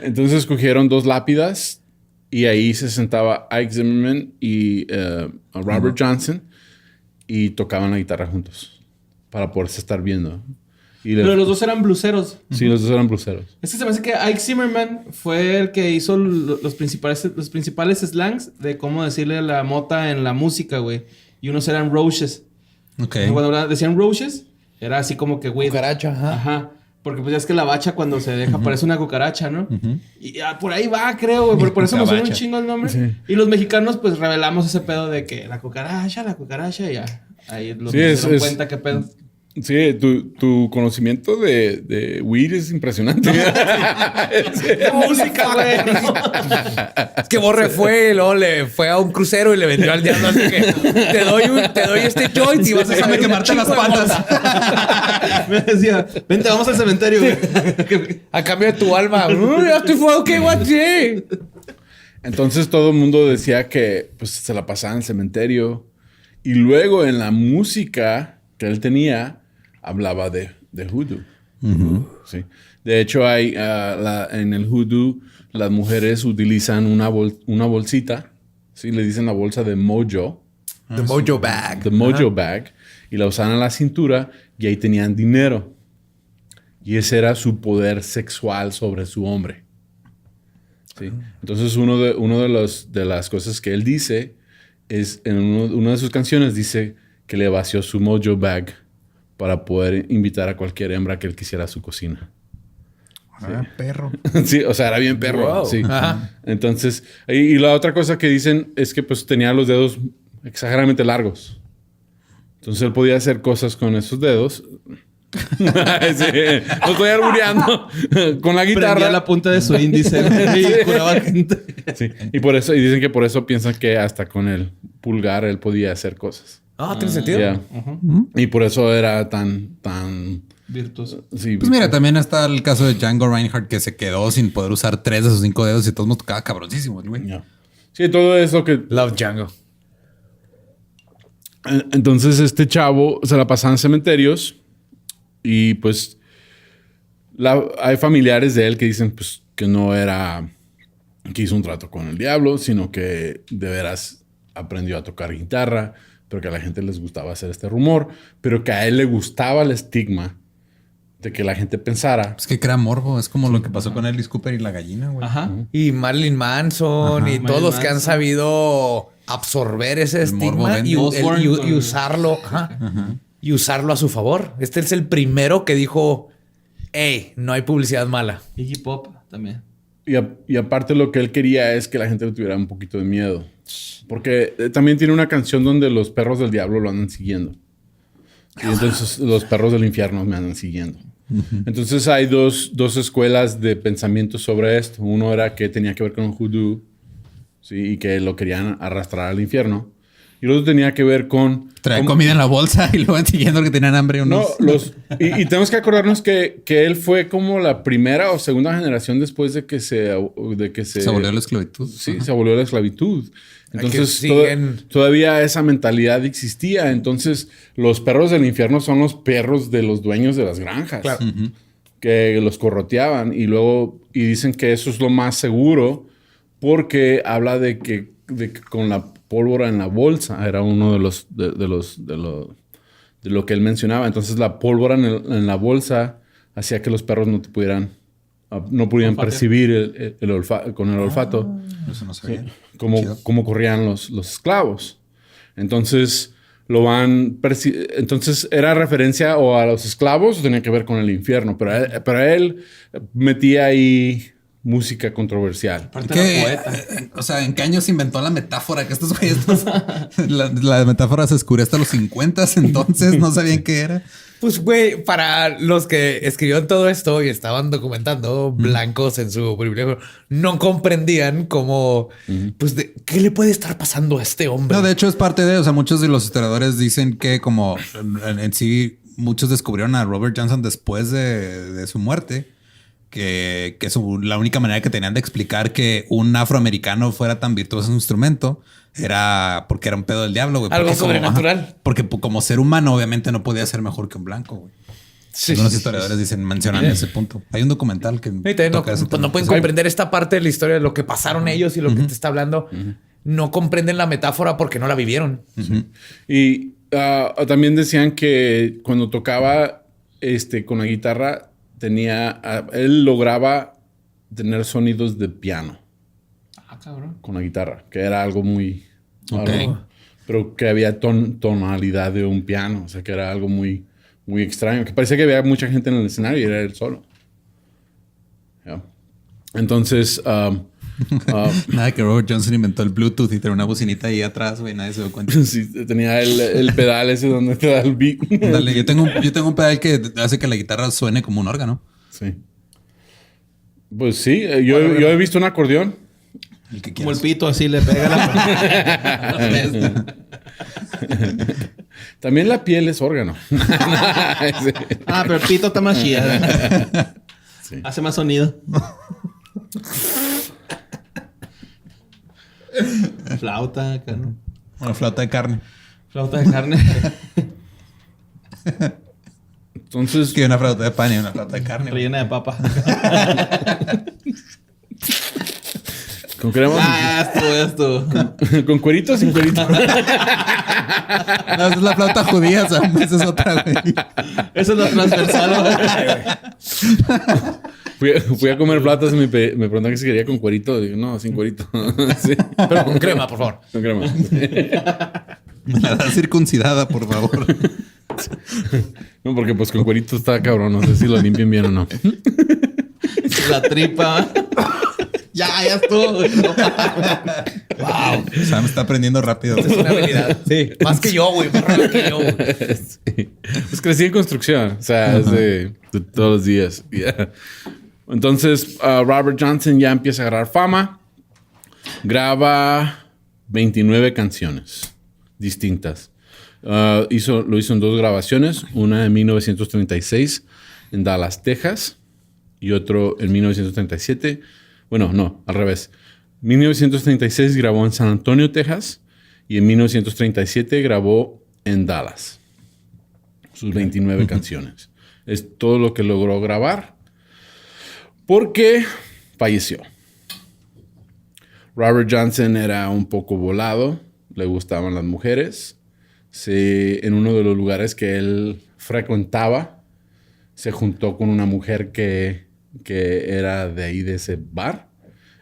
Entonces escogieron 2 lápidas y ahí se sentaba Ike Zimmerman y Robert Johnson y tocaban la guitarra juntos para poderse estar viendo. Pero los dos eran bluseros. Sí, los dos eran bluseros. Es que se me hace que Ike Zimmerman fue el que hizo los principales slangs de cómo decirle la mota en la música, güey. Y unos eran roaches. Ok. Cuando decían roaches, era así como que, güey. Cucaracha, ajá. Ajá. Porque pues ya es que la bacha cuando se deja parece una cucaracha, ¿no? Y por ahí va, creo, güey. Por eso me suena un chingo el nombre. Sí. Y los mexicanos, pues, revelamos ese pedo de que la cucaracha, y ya. Ahí los se dieron cuenta qué pedo. Sí, tu conocimiento de weed es impresionante. Música, güey. Es que Borre fue, luego le fue a un crucero y le vendió al diablo. Así que te doy este joint y vas a Déjame quemarte las patas. Me decía, vente, vamos al cementerio, güey. A cambio de tu alma. Ya estoy fuego que guaché. Entonces todo el mundo decía que pues, se la pasaba en el cementerio. Y luego en la música que él tenía, hablaba de hoodoo. Sí. De hecho, hay en el hoodoo las mujeres utilizan una bolsita. Sí, le dicen la bolsa de mojo. The mojo bag. The mojo bag. Y la usaban en la cintura y ahí tenían dinero. Y ese era su poder sexual sobre su hombre. ¿Sí? Entonces, uno de las cosas que él dice es, en una de sus canciones, dice que le vació su mojo bag para poder invitar a cualquier hembra que él quisiera a su cocina. Ah, sí. Perro. Sí, o sea, era bien perro. Wow. Sí. Entonces, y la otra cosa que dicen es que pues tenía los dedos exageradamente largos. Entonces él podía hacer cosas con esos dedos. Sí, lo estoy albureando con la guitarra. Prendía la punta de su índice y curaba gente. Sí. Y dicen que por eso piensan que hasta con el pulgar él podía hacer cosas. Tiene sentido. Yeah. Y por eso era tan virtuoso. Sí, pues mira, también está el caso de Django Reinhardt, que se quedó sin poder usar 3 de sus 5 dedos y todos nos tocaba cabroncísimo, güey. Yeah. Sí, todo eso que... Love Django. Entonces este chavo se la pasaba en cementerios y pues hay familiares de él que dicen pues que no era que hizo un trato con el diablo, sino que de veras aprendió a tocar guitarra, pero que a la gente les gustaba hacer este rumor, pero que a él le gustaba el estigma de que la gente pensara. Es que crea morbo. Es como lo que pasó con Alice Cooper y la gallina, güey. Ajá. Y Marilyn Manson y todos los que han sabido absorber ese estigma y usarlo. Y usarlo a su favor. Este es el primero que dijo, hey, no hay publicidad mala. Iggy Pop también. Y aparte lo que él quería es que la gente le tuviera un poquito de miedo. Porque también tiene una canción donde los perros del diablo lo andan siguiendo. Y entonces los perros del infierno me andan siguiendo. Entonces hay dos escuelas de pensamiento sobre esto. Uno era que tenía que ver con el hoodoo, ¿sí? Y que lo querían arrastrar al infierno. Y el otro tenía que ver con... Traer comida en la bolsa y lo van siguiendo que tenían hambre. Y tenemos que acordarnos que él fue como la primera o segunda generación después de que se abolió la esclavitud. Sí, se abolió la esclavitud. Entonces todavía esa mentalidad existía. Entonces los perros del infierno son los perros de los dueños de las granjas. Claro. Que los corroteaban. Y dicen que eso es lo más seguro porque habla de que con la pólvora en la bolsa era uno de lo que él mencionaba. Entonces la pólvora en la bolsa hacía que los perros no pudieran percibir con el olfato. Eso no sabía. Sí, como corrían los esclavos. Entonces entonces era referencia o a los esclavos o tenía que ver con el infierno, pero él metía ahí música controversial. Aparte era poeta. O sea, ¿en qué años se inventó la metáfora? Que estos güeyes... la metáfora se descubrió hasta los 50, entonces no sabían qué era. Pues, güey, para los que escribieron todo esto y estaban documentando blancos en su privilegio, no comprendían cómo, pues, qué le puede estar pasando a este hombre. No, de hecho es parte de... O sea, muchos de los historiadores dicen que como en sí muchos descubrieron a Robert Johnson después de su muerte. Que la única manera que tenían de explicar que un afroamericano fuera tan virtuoso en su instrumento era porque era un pedo del diablo, güey. Algo sobrenatural. Porque como ser humano, obviamente no podía ser mejor que un blanco, güey. Sí, algunos historiadores mencionan ese punto. Hay un documental que no pueden comprender esta parte de la historia de lo que pasaron ellos y lo que te está hablando. No comprenden la metáfora porque no la vivieron. Y también decían que cuando tocaba con la guitarra él lograba tener sonidos de piano. Ah, cabrón. Con la guitarra, que era algo muy... pero que había tonalidad de un piano. O sea, que era algo muy, muy extraño. Que parecía que había mucha gente en el escenario y era él solo. Yeah. Entonces... Nada, que Robert Johnson inventó el Bluetooth y tenía una bocinita ahí atrás, güey. Nadie se dio cuenta. Sí, tenía el pedal ese donde te da el beat. Dale, yo tengo un pedal que hace que la guitarra suene como un órgano. Sí. Pues sí, yo he visto un acordeón. Como el pito, así le pega la... También la piel es órgano. Sí. Pero el pito está más chida. Sí. Hace más sonido. Flauta acá, ¿no? Una flauta de carne. Flauta de carne. Entonces... Que una flauta de pan y una flauta de carne. Rellena de papa. ¿Con crema? Esto. ¿Con cuerito o sin cuerito? No, esa es la flauta judía, o sea, esa es otra, güey. Esa es la transversal, güey. Fui a comer flautas y me preguntaron si quería con cuerito. Digo, no, sin cuerito. Sí. Pero con crema, por favor. Con crema. Me la da circuncidada, por favor. No, porque pues con cuerito está cabrón. No sé si lo limpien bien o no. La tripa. Ya estuvo. Wow. Sam está aprendiendo rápido. Es una habilidad. Sí. Más que yo, güey. Más rápido que yo, güey. Sí. Pues crecí en construcción. O sea, es de todos los días. Yeah. Entonces, Robert Johnson ya empieza a agarrar fama. Graba 29 canciones distintas. Lo hizo en 2 grabaciones. Una en 1936 en Dallas, Texas. Y otro en 1937. Bueno, no, al revés. 1936 grabó en San Antonio, Texas. Y en 1937 grabó en Dallas. Sus 29 canciones. Es todo lo que logró grabar. Porque falleció. Robert Johnson era un poco volado. Le gustaban las mujeres. En uno de los lugares que él frecuentaba, se juntó con una mujer que era de ahí, de ese bar.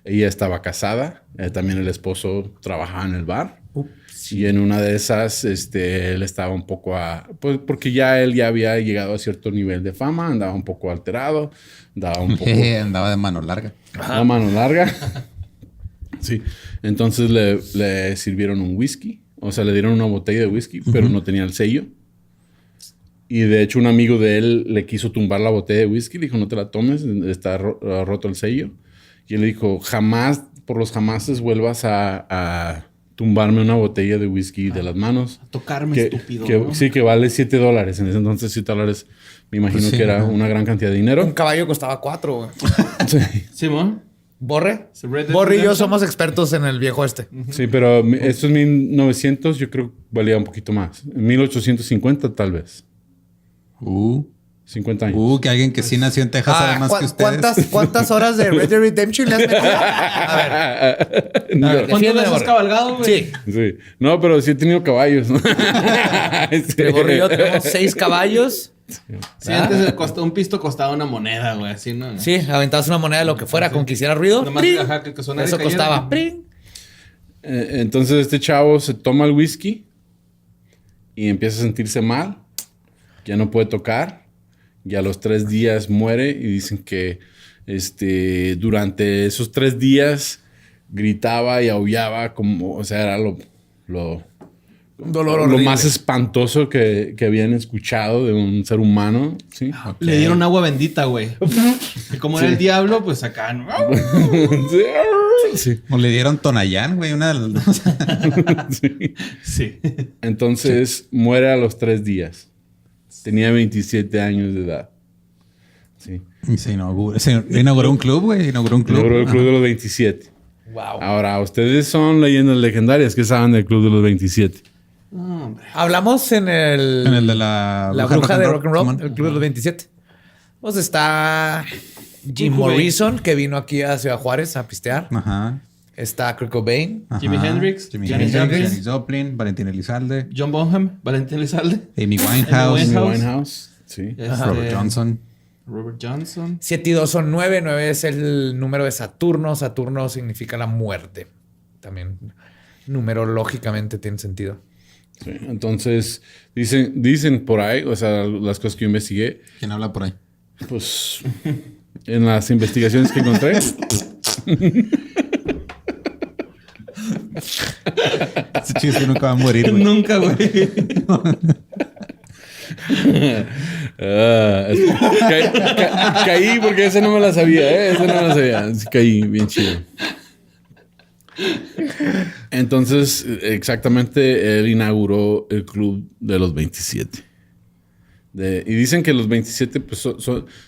Ella estaba casada. También el esposo trabajaba en el bar. Y en una de esas, él estaba un poco pues porque él ya había llegado a cierto nivel de fama. Andaba un poco alterado. Andaba de mano larga. Ajá. Mano larga. Sí. Entonces le sirvieron un whisky. O sea, le dieron una botella de whisky, pero no tenía el sello. Y de hecho, un amigo de él le quiso tumbar la botella de whisky. Le dijo, no te la tomes, está roto el sello. Y él le dijo, jamás, por los jamases, vuelvas a tumbarme una botella de whisky de las manos. A tocarme, estúpido. ¿no? Sí, que vale $7. En ese entonces, $7 me imagino pues sí, que era una gran cantidad de dinero. Un caballo costaba 4, güey. Sí. ¿Simón? ¿Borre? Borre y yo somos expertos en el viejo este. Sí, pero estos 1900 yo creo valía un poquito más. 1850 tal vez. 50 años. Que alguien que sí nació en Texas sabe más que ustedes. ¿Cuántas horas de Red Dead Redemption le has metido? A ver. ¿Cuántas veces has cabalgado, güey? Sí. No, pero sí he tenido caballos. Borre y yo tenemos 6 caballos. Sí, antes un pisto costaba una moneda, güey. Así, ¿no? Sí, aventabas una moneda de lo que fuera, con que hiciera ruido. Nomás, que sonara. Eso costaba. Entonces este chavo se toma el whisky y empieza a sentirse mal. Ya no puede tocar. Y a los 3 días muere. Y dicen que durante esos 3 días gritaba y aullaba como... O sea, era lo más espantoso que habían escuchado de un ser humano. ¿Sí? Okay. Le dieron agua bendita, güey. Y como era el diablo, pues acá, ¿no? Sí. O le dieron Tonayán, güey, una de las dos. Sí. Entonces muere a los 3 días. Tenía 27 años de edad. Sí. Se inauguró un club, güey. Inauguró el club de los 27. Wow. Ahora, ustedes son leyendas legendarias. ¿Qué saben del club de los 27? Hombre. Hablamos en el de la bruja de rock and roll, el club de los 27. Pues está Jim Morrison, que vino aquí a Ciudad Juárez a pistear. Ajá. Está Kurt Cobain. Jimi Hendrix. Janis Joplin. Valentín Elizalde. John Bonham. Valentín Elizalde. Amy Winehouse. Sí. Robert Johnson. 7 y 2 son 9. 9 es el número de Saturno. Saturno significa la muerte. También numerológicamente tiene sentido. Sí. Entonces, dicen por ahí, o sea, las cosas que yo investigué. ¿Quién habla por ahí? Pues, en las investigaciones que encontré. Ese chiste nunca va a morir, güey. Nunca, güey. Caí porque esa no me la sabía, Esa no me la sabía. Caí bien chido. Entonces, exactamente, él inauguró el club de los 27. Y dicen que los 27, pues,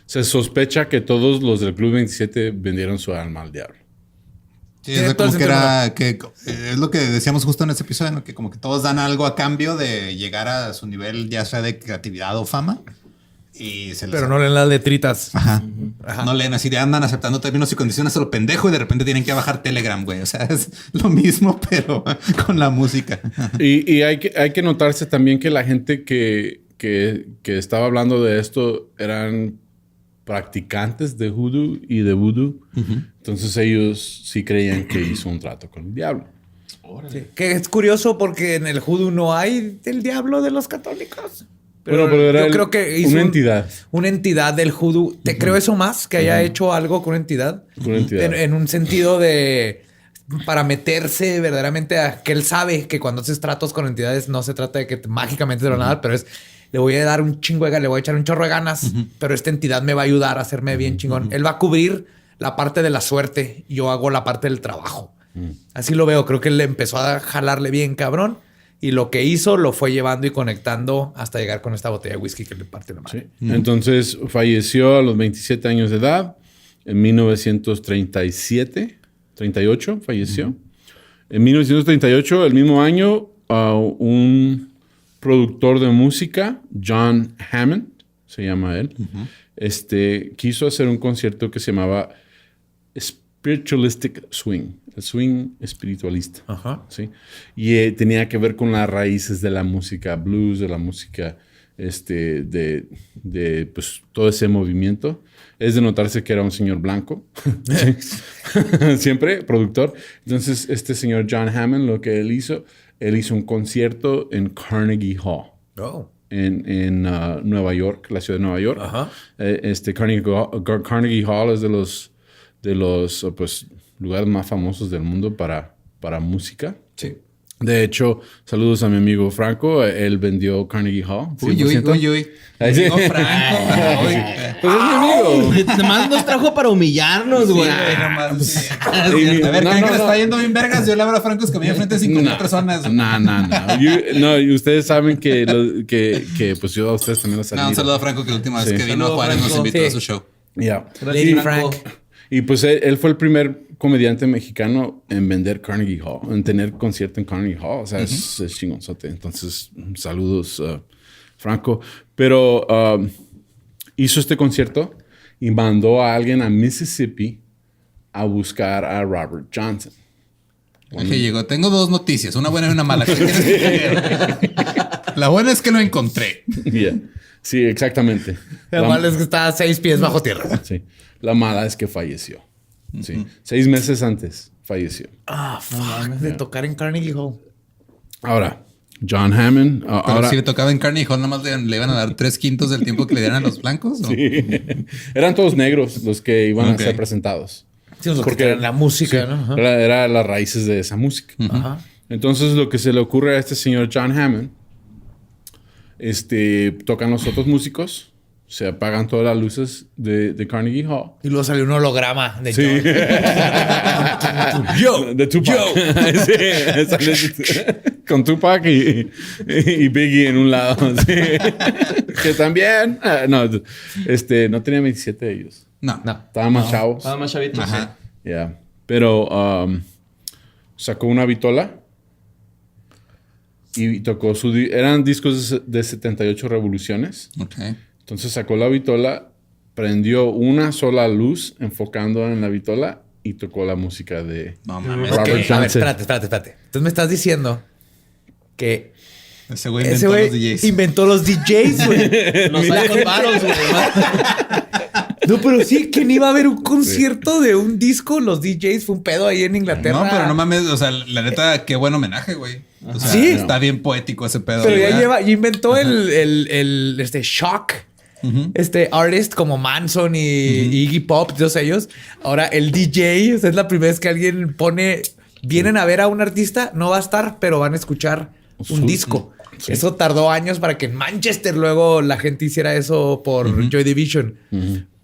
se sospecha que todos los del club 27 vendieron su alma al diablo. Sí, es como que era, es lo que decíamos justo en ese episodio, ¿no? Que como que todos dan algo a cambio de llegar a su nivel, ya sea de creatividad o fama. Pero no leen las letritas. Ajá. No leen así, andan aceptando términos y condiciones a lo pendejo y de repente tienen que bajar Telegram, güey. O sea, es lo mismo, pero con la música. Y hay que notarse también que la gente que estaba hablando de esto eran practicantes de hoodoo y de voodoo. Entonces ellos sí creían que hizo un trato con el diablo. Sí. Que es curioso porque en el hoodoo no hay el diablo de los católicos. Pero era yo creo que hizo una entidad. Una entidad del hoodoo. Te creo eso más, que haya hecho algo con una entidad. Con una entidad. En un sentido de... Para meterse verdaderamente a... Que él sabe que cuando haces tratos con entidades no se trata de que mágicamente te lo van a dar, pero es... Le voy a dar un chingo de ganas, le voy a echar un chorro de ganas, pero esta entidad me va a ayudar a hacerme bien chingón. Él va a cubrir la parte de la suerte y yo hago la parte del trabajo. Así lo veo. Creo que él empezó a jalarle bien cabrón y lo que hizo lo fue llevando y conectando hasta llegar con esta botella de whisky que le parte la madre. Sí. Entonces falleció a los 27 años de edad. En 1938 falleció. En 1938, el mismo año, un productor de música, John Hammond, se llama él, quiso hacer un concierto que se llamaba Spiritualistic Swing, el swing espiritualista. ¿Sí? Y tenía que ver con las raíces de la música blues, de la música de pues, todo ese movimiento. Es de notarse que era un señor blanco, siempre productor. Entonces, este señor John Hammond, lo que él hizo un concierto en Carnegie Hall. En Nueva York, la ciudad de Nueva York. Carnegie Hall es de los pues, lugares más famosos del mundo para música. Sí. De hecho, saludos a mi amigo Franco. Él vendió Carnegie Hall. Uy. Amigo Franco. Pues es mi amigo. Nomás nos trajo para humillarnos, güey. A ver, ¿creen que le está yendo bien vergas? Yo le hablo a Franco Escamilla frente a 5,000 personas. No, y ustedes saben que pues yo a ustedes también los admiro. Un saludo a Franco, que la última vez que vino a Juárez nos invitó a su show. Lady Frank. Y pues él fue el primer comediante mexicano en vender Carnegie Hall, en tener concierto en Carnegie Hall. O sea, es chingonzote. Entonces, saludos, Franco. Pero hizo este concierto y mandó a alguien a Mississippi a buscar a Robert Johnson. Que llegó. Tengo dos noticias, una buena y una mala. La buena es que lo encontré. Sí, exactamente. La mala es que está a 6 pies bajo tierra. Sí. La mala es que falleció. Sí. 6 meses antes falleció. Fuck. De tocar en Carnegie Hall. Ahora, John Hammond. Pero si le tocaba en Carnegie Hall, nada más le iban a dar 3/5 del tiempo que le dieran a los blancos. ¿O? Sí. Eran todos negros los que iban a ser presentados. Sí, porque era la música, sí, ¿no? Era las raíces de esa música. Entonces, lo que se le ocurre a este señor John Hammond, tocan los otros músicos, se apagan todas las luces de Carnegie Hall. Y luego salió un holograma de John. De Tupac. Sí, con Tupac y Biggie en un lado. Sí. Que también... no tenía 27 de ellos. No. Estaban más chavos. Estaban más chavitos. Ajá. Yeah. Pero sacó una vitola y tocó eran discos de 78 revoluciones. Okay. Entonces sacó la vitola, prendió una sola luz enfocando en la vitola y tocó la música de No mames. Robert Johnson. A ver, espérate. Entonces me estás diciendo que Ese güey inventó los DJs. Inventó los DJs, güey. Los iPhone Battles, güey. No, pero sí, ¿quién iba a ver un concierto de un disco? Los DJs fue un pedo ahí en Inglaterra. No, pero no mames, o sea, la neta, qué buen homenaje, güey. O sea, sí. Está bien poético ese pedo. Pero ya inventó el Shock. Artist como Manson y Iggy Pop, todos ellos. Ahora el DJ, o sea, es la primera vez que alguien vienen a ver a un artista, no va a estar, pero van a escuchar un disco. Sí. Eso tardó años para que en Manchester luego la gente hiciera eso por Joy Division.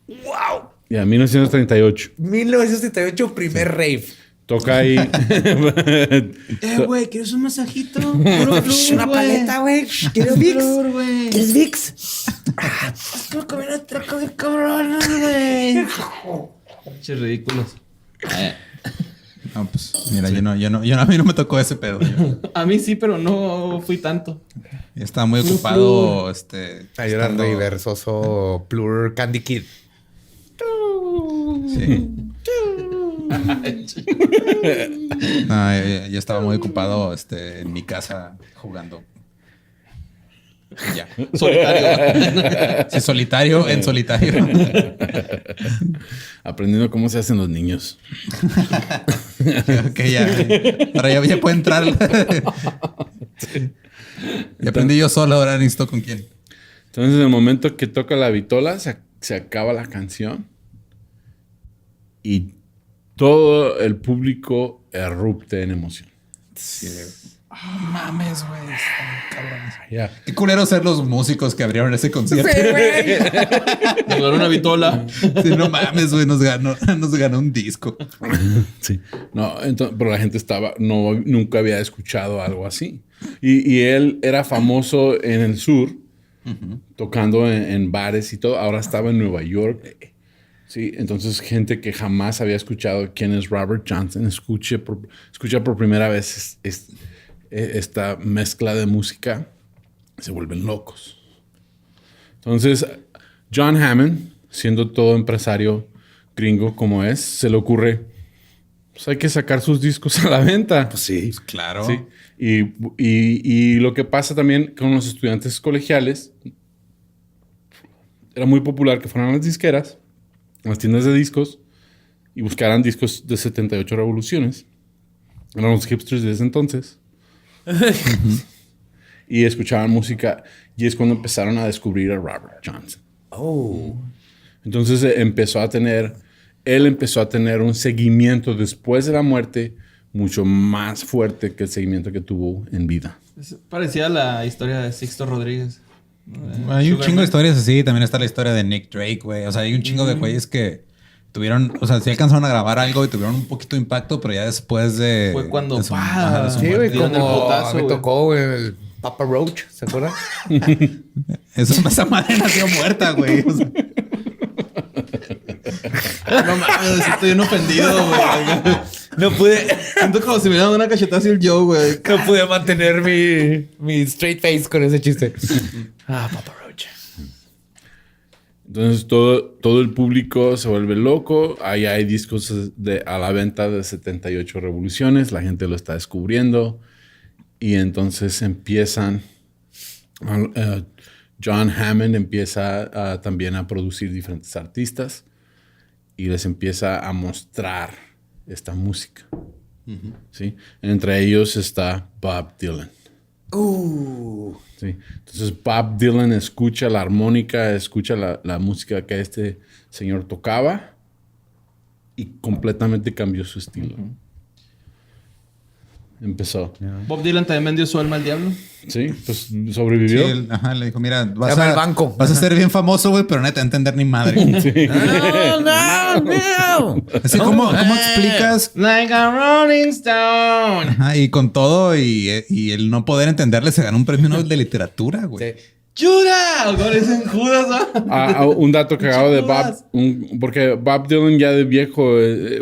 ¡Wow! Ya, 1938. 1938, primer rave. Toca ahí. Güey, ¿quieres un masajito? Una paleta, güey. ¿Quieres Vicks? ¿Quieres Vicks? Es como comer otra cosa, cabrón, güey. Pinches ridículos. No, pues, mira, a mí no me tocó ese pedo. A mí sí, pero no fui tanto. Estaba muy ocupado, Ahí era reversoso Plur Candy Kid. Sí. No, yo estaba muy ocupado en mi casa jugando. Ya. Solitario. Sí, solitario, en solitario. Aprendiendo cómo se hacen los niños. Ok, ya. Ahora ya puedo entrar. Y aprendí yo solo, ahora necesito con quién. Entonces, en el momento que toca la vitola, se acaba la canción. Y todo el público erupte en emoción. Sí. Mames, güey. Cabrones. Yeah. Qué culero ser los músicos que abrieron ese concierto. Sí, güey. Nos ganó una vitola. Sí, no mames, güey. Nos ganó un disco. Sí. No, entonces, pero la gente nunca había escuchado algo así. Y él era famoso en el sur, tocando en bares y todo. Ahora estaba en Nueva York. Sí, entonces gente que jamás había escuchado quién es Robert Johnson escucha por primera vez esta mezcla de música, se vuelven locos. Entonces, John Hammond, siendo todo empresario gringo como es, se le ocurre, pues hay que sacar sus discos a la venta. Pues sí, pues claro. Sí. Y lo que pasa también con los estudiantes colegiales, era muy popular que fueran a las disqueras, a las tiendas de discos, y buscaran discos de 78 revoluciones. Eran los hipsters de ese entonces. Y escuchaban música. Y es cuando empezaron a descubrir a Robert Johnson. Oh. Entonces él empezó a tener un seguimiento después de la muerte mucho más fuerte que el seguimiento que tuvo en vida. Parecía la historia de Sixto Rodríguez. Hay un chingo de historias así. También está la historia de Nick Drake, güey. O sea, hay un chingo de güeyes que tuvieron... O sea, sí alcanzaron a grabar algo y tuvieron un poquito de impacto, pero ya después de... Fue cuando... de su Sí, güey, como potazo, me güey. tocó, güey, el Papa Roach, ¿se acuerdan? Esa madre nació muerta, güey. O sea, No mames, estoy bien ofendido, güey. No pude... Siento como si me dieran una cachetada así el Joe, güey. No pude mantener mi straight face con ese chiste. Papa Roach. Entonces todo el público se vuelve loco. Ahí hay discos a la venta de 78 revoluciones. La gente lo está descubriendo. Y entonces empiezan... John Hammond empieza también a producir diferentes artistas. Y les empieza a mostrar esta música. ¿Sí? Entre ellos está Bob Dylan. Sí. Entonces Bob Dylan escucha la armónica, escucha la música que este señor tocaba y completamente cambió su estilo. Empezó. Bob Dylan también vendió su alma al diablo. Sí, pues sobrevivió. sí, le dijo, mira, Vas al banco. Vas a ser bien famoso, güey, pero no te va a entender ni madre. Sí. No. Así como, ¿cómo explicas? Like a Rolling Stone. Ajá, y con todo y el no poder entenderle se ganó un premio Nobel de literatura, güey. Sí. ¡Judas! Ahora dicen Judas, ¿no? Un dato cagado de Bob, porque Bob Dylan ya de viejo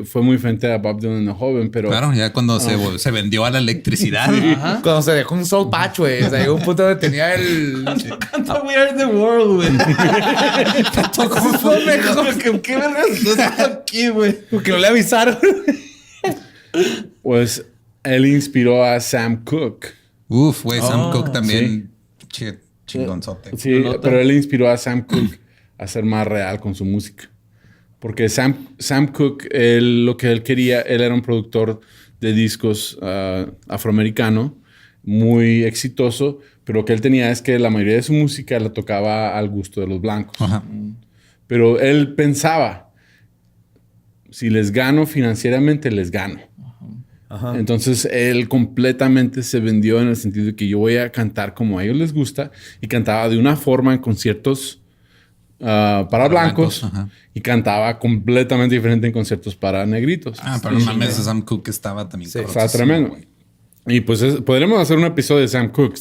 fue muy frente a Bob Dylan de joven, pero... Claro, ya cuando se vendió a la electricidad. Ajá. Cuando se dejó un soul patch, güey. O sea, llegó un punto donde tenía el... Canta We Are the World, güey. ¿Cómo fue mejor? ¿Qué vergas estás aquí, güey? Porque no le avisaron. Pues él inspiró a Sam Cooke. Uf, güey, Sam Cooke también. Sí. Chingonzote. Sí, pero él inspiró a Sam Cooke a ser más real con su música. Porque Sam Cooke, lo que él quería, él era un productor de discos afroamericano, muy exitoso, pero lo que él tenía es que la mayoría de su música la tocaba al gusto de los blancos. Ajá. Pero él pensaba, si les gano financieramente, les gano. Ajá. Entonces él completamente se vendió en el sentido de que yo voy a cantar como a ellos les gusta, y cantaba de una forma en conciertos para blancos y cantaba completamente diferente en conciertos para negritos. Pero no mames, Sam Cooke estaba también. Sí, estaba tremendo. Wey. Y pues podremos hacer un episodio de Sam Cooke.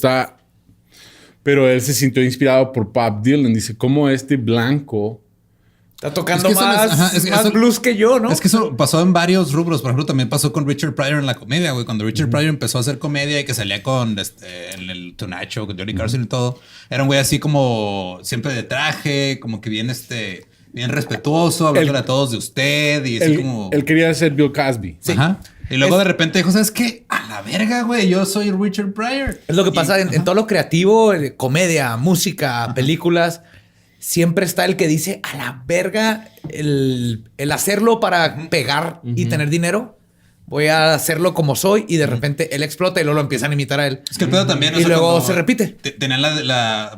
Pero él se sintió inspirado por Bob Dylan. Dice, ¿cómo este blanco está tocando más blues que yo, ¿no? Es que eso pasó en varios rubros. Por ejemplo, también pasó con Richard Pryor en la comedia, güey. Cuando Richard Pryor empezó a hacer comedia y que salía con en el Tonight Show con Johnny Carson y todo. Era un güey así como siempre de traje, como que bien bien respetuoso, hablándole a todos de usted y así como... Él quería ser Bill Cosby. Sí. Ajá. Y luego de repente dijo, ¿sabes qué? A la verga, güey. Yo soy Richard Pryor. Es lo que pasa en todo lo creativo, comedia, música, películas. Siempre está el que dice, a la verga, el hacerlo para pegar y tener dinero. Voy a hacerlo como soy, y de repente él explota y luego lo empiezan a imitar a él. Es que el pedo también... Y luego se repite. Tenían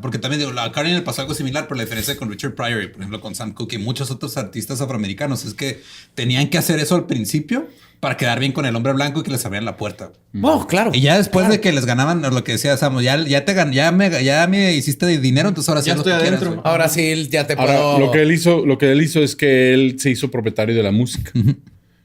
porque también digo, a Karen le pasó algo similar, pero la diferencia con Richard Pryor y por ejemplo con Sam Cooke y muchos otros artistas afroamericanos es que tenían que hacer eso al principio para quedar bien con el hombre blanco y que les abrían la puerta. Oh, claro. Y ya después de que les ganaban lo que decía Sam, ya me hiciste de dinero, entonces ahora sí ya estoy adentro. Quieras, ahora sí ya te puedo... Lo que él hizo es que él se hizo propietario de la música.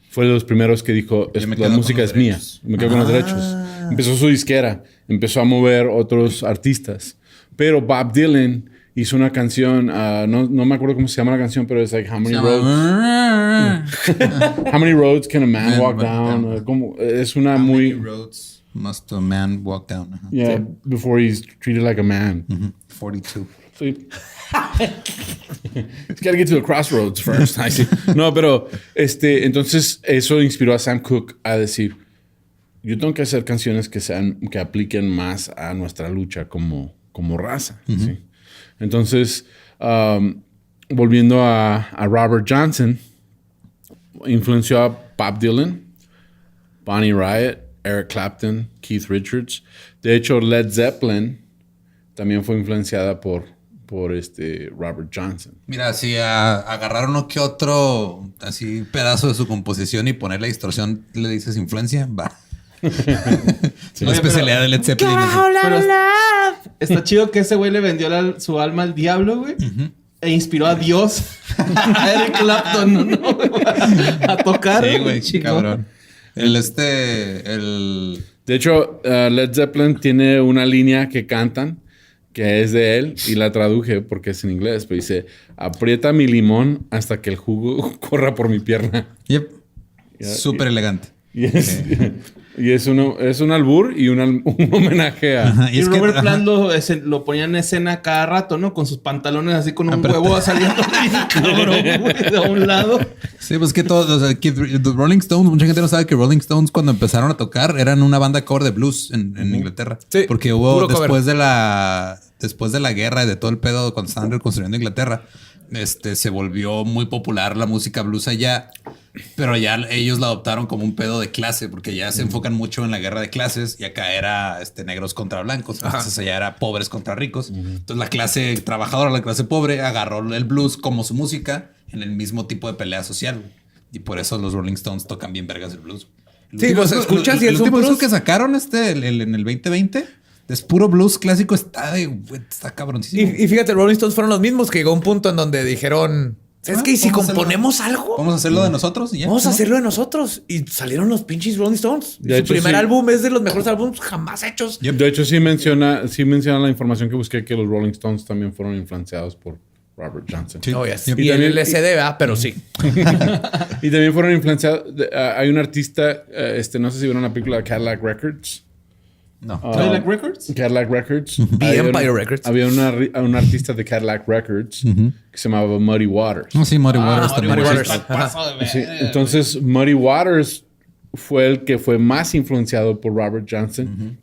Fue de los primeros que dijo, la música es mía. Me quedo con los derechos. Empezó su disquera. Empezó a mover otros artistas. Pero Bob Dylan hizo una canción, no me acuerdo cómo se llama la canción, pero es like, how many roads can a man walk down? Es una how muy... Many roads must a man walk down? Yeah, before he's treated like a man. 42. Sí. He's got to get to the crossroads first. No, pero entonces eso inspiró a Sam Cooke a decir, yo tengo que hacer canciones que apliquen más a nuestra lucha como raza. ¿sí? Entonces, volviendo a Robert Johnson, influenció a Bob Dylan, Bonnie Raitt, Eric Clapton, Keith Richards. De hecho, Led Zeppelin también fue influenciada por Robert Johnson. Mira, si agarrar uno que otro así pedazo de su composición y poner la distorsión, ¿le dices influencia? Va. Sí. Una especialidad de Led Zeppelin. Está chido que ese güey le vendió su alma al diablo, güey. E inspiró a Dios, a Eric Clapton, ¿no? A tocar. Sí, güey, cabrón. De hecho, Led Zeppelin tiene una línea que cantan que es de él, y la traduje porque es en inglés, pero dice, aprieta mi limón hasta que el jugo corra por mi pierna. Yep. Súper elegante. Y es un albur y un homenaje a... Ajá, y Robert Plant lo ponía en escena cada rato, ¿no? Con sus pantalones así con un huevo saliendo de un lado. Sí, pues que todos, o sea, que los Rolling Stones, mucha gente no sabe que Rolling Stones cuando empezaron a tocar eran una banda cover de blues en Inglaterra. Sí. Porque hubo después de la guerra y de todo el pedo cuando estaban reconstruyendo Inglaterra, se volvió muy popular la música blues allá. Pero ya ellos la adoptaron como un pedo de clase, porque ya se enfocan mucho en la guerra de clases y acá era negros contra blancos. Entonces allá era pobres contra ricos. Entonces la clase trabajadora, la clase pobre, agarró el blues como su música en el mismo tipo de pelea social. Y por eso los Rolling Stones tocan bien vergas el blues. Sí, los escuchas y el último disco que sacaron en el 2020 es puro blues clásico, está cabroncísimo. Y fíjate, Rolling Stones fueron los mismos que llegó a un punto en donde dijeron... Es que si componemos algo... Vamos a hacerlo de nosotros y ya. Vamos a hacerlo de nosotros. Y salieron los pinches Rolling Stones. Su primer álbum es de los mejores álbumes jamás hechos. De hecho, sí menciona la información que busqué, que los Rolling Stones también fueron influenciados por Robert Johnson. Sí. Oh, yes. Y el LSD, ¿verdad? Pero sí. Y también fueron influenciados... hay un artista, no sé si vieron la película Cadillac Records. No. ¿Cadillac Records? Cadillac Records. The Empire Records. Había un artista de Cadillac Records que se llamaba Muddy Waters. Sí, Muddy Waters también. Muddy Waters. Sí, entonces, Muddy Waters fue el que fue más influenciado por Robert Johnson.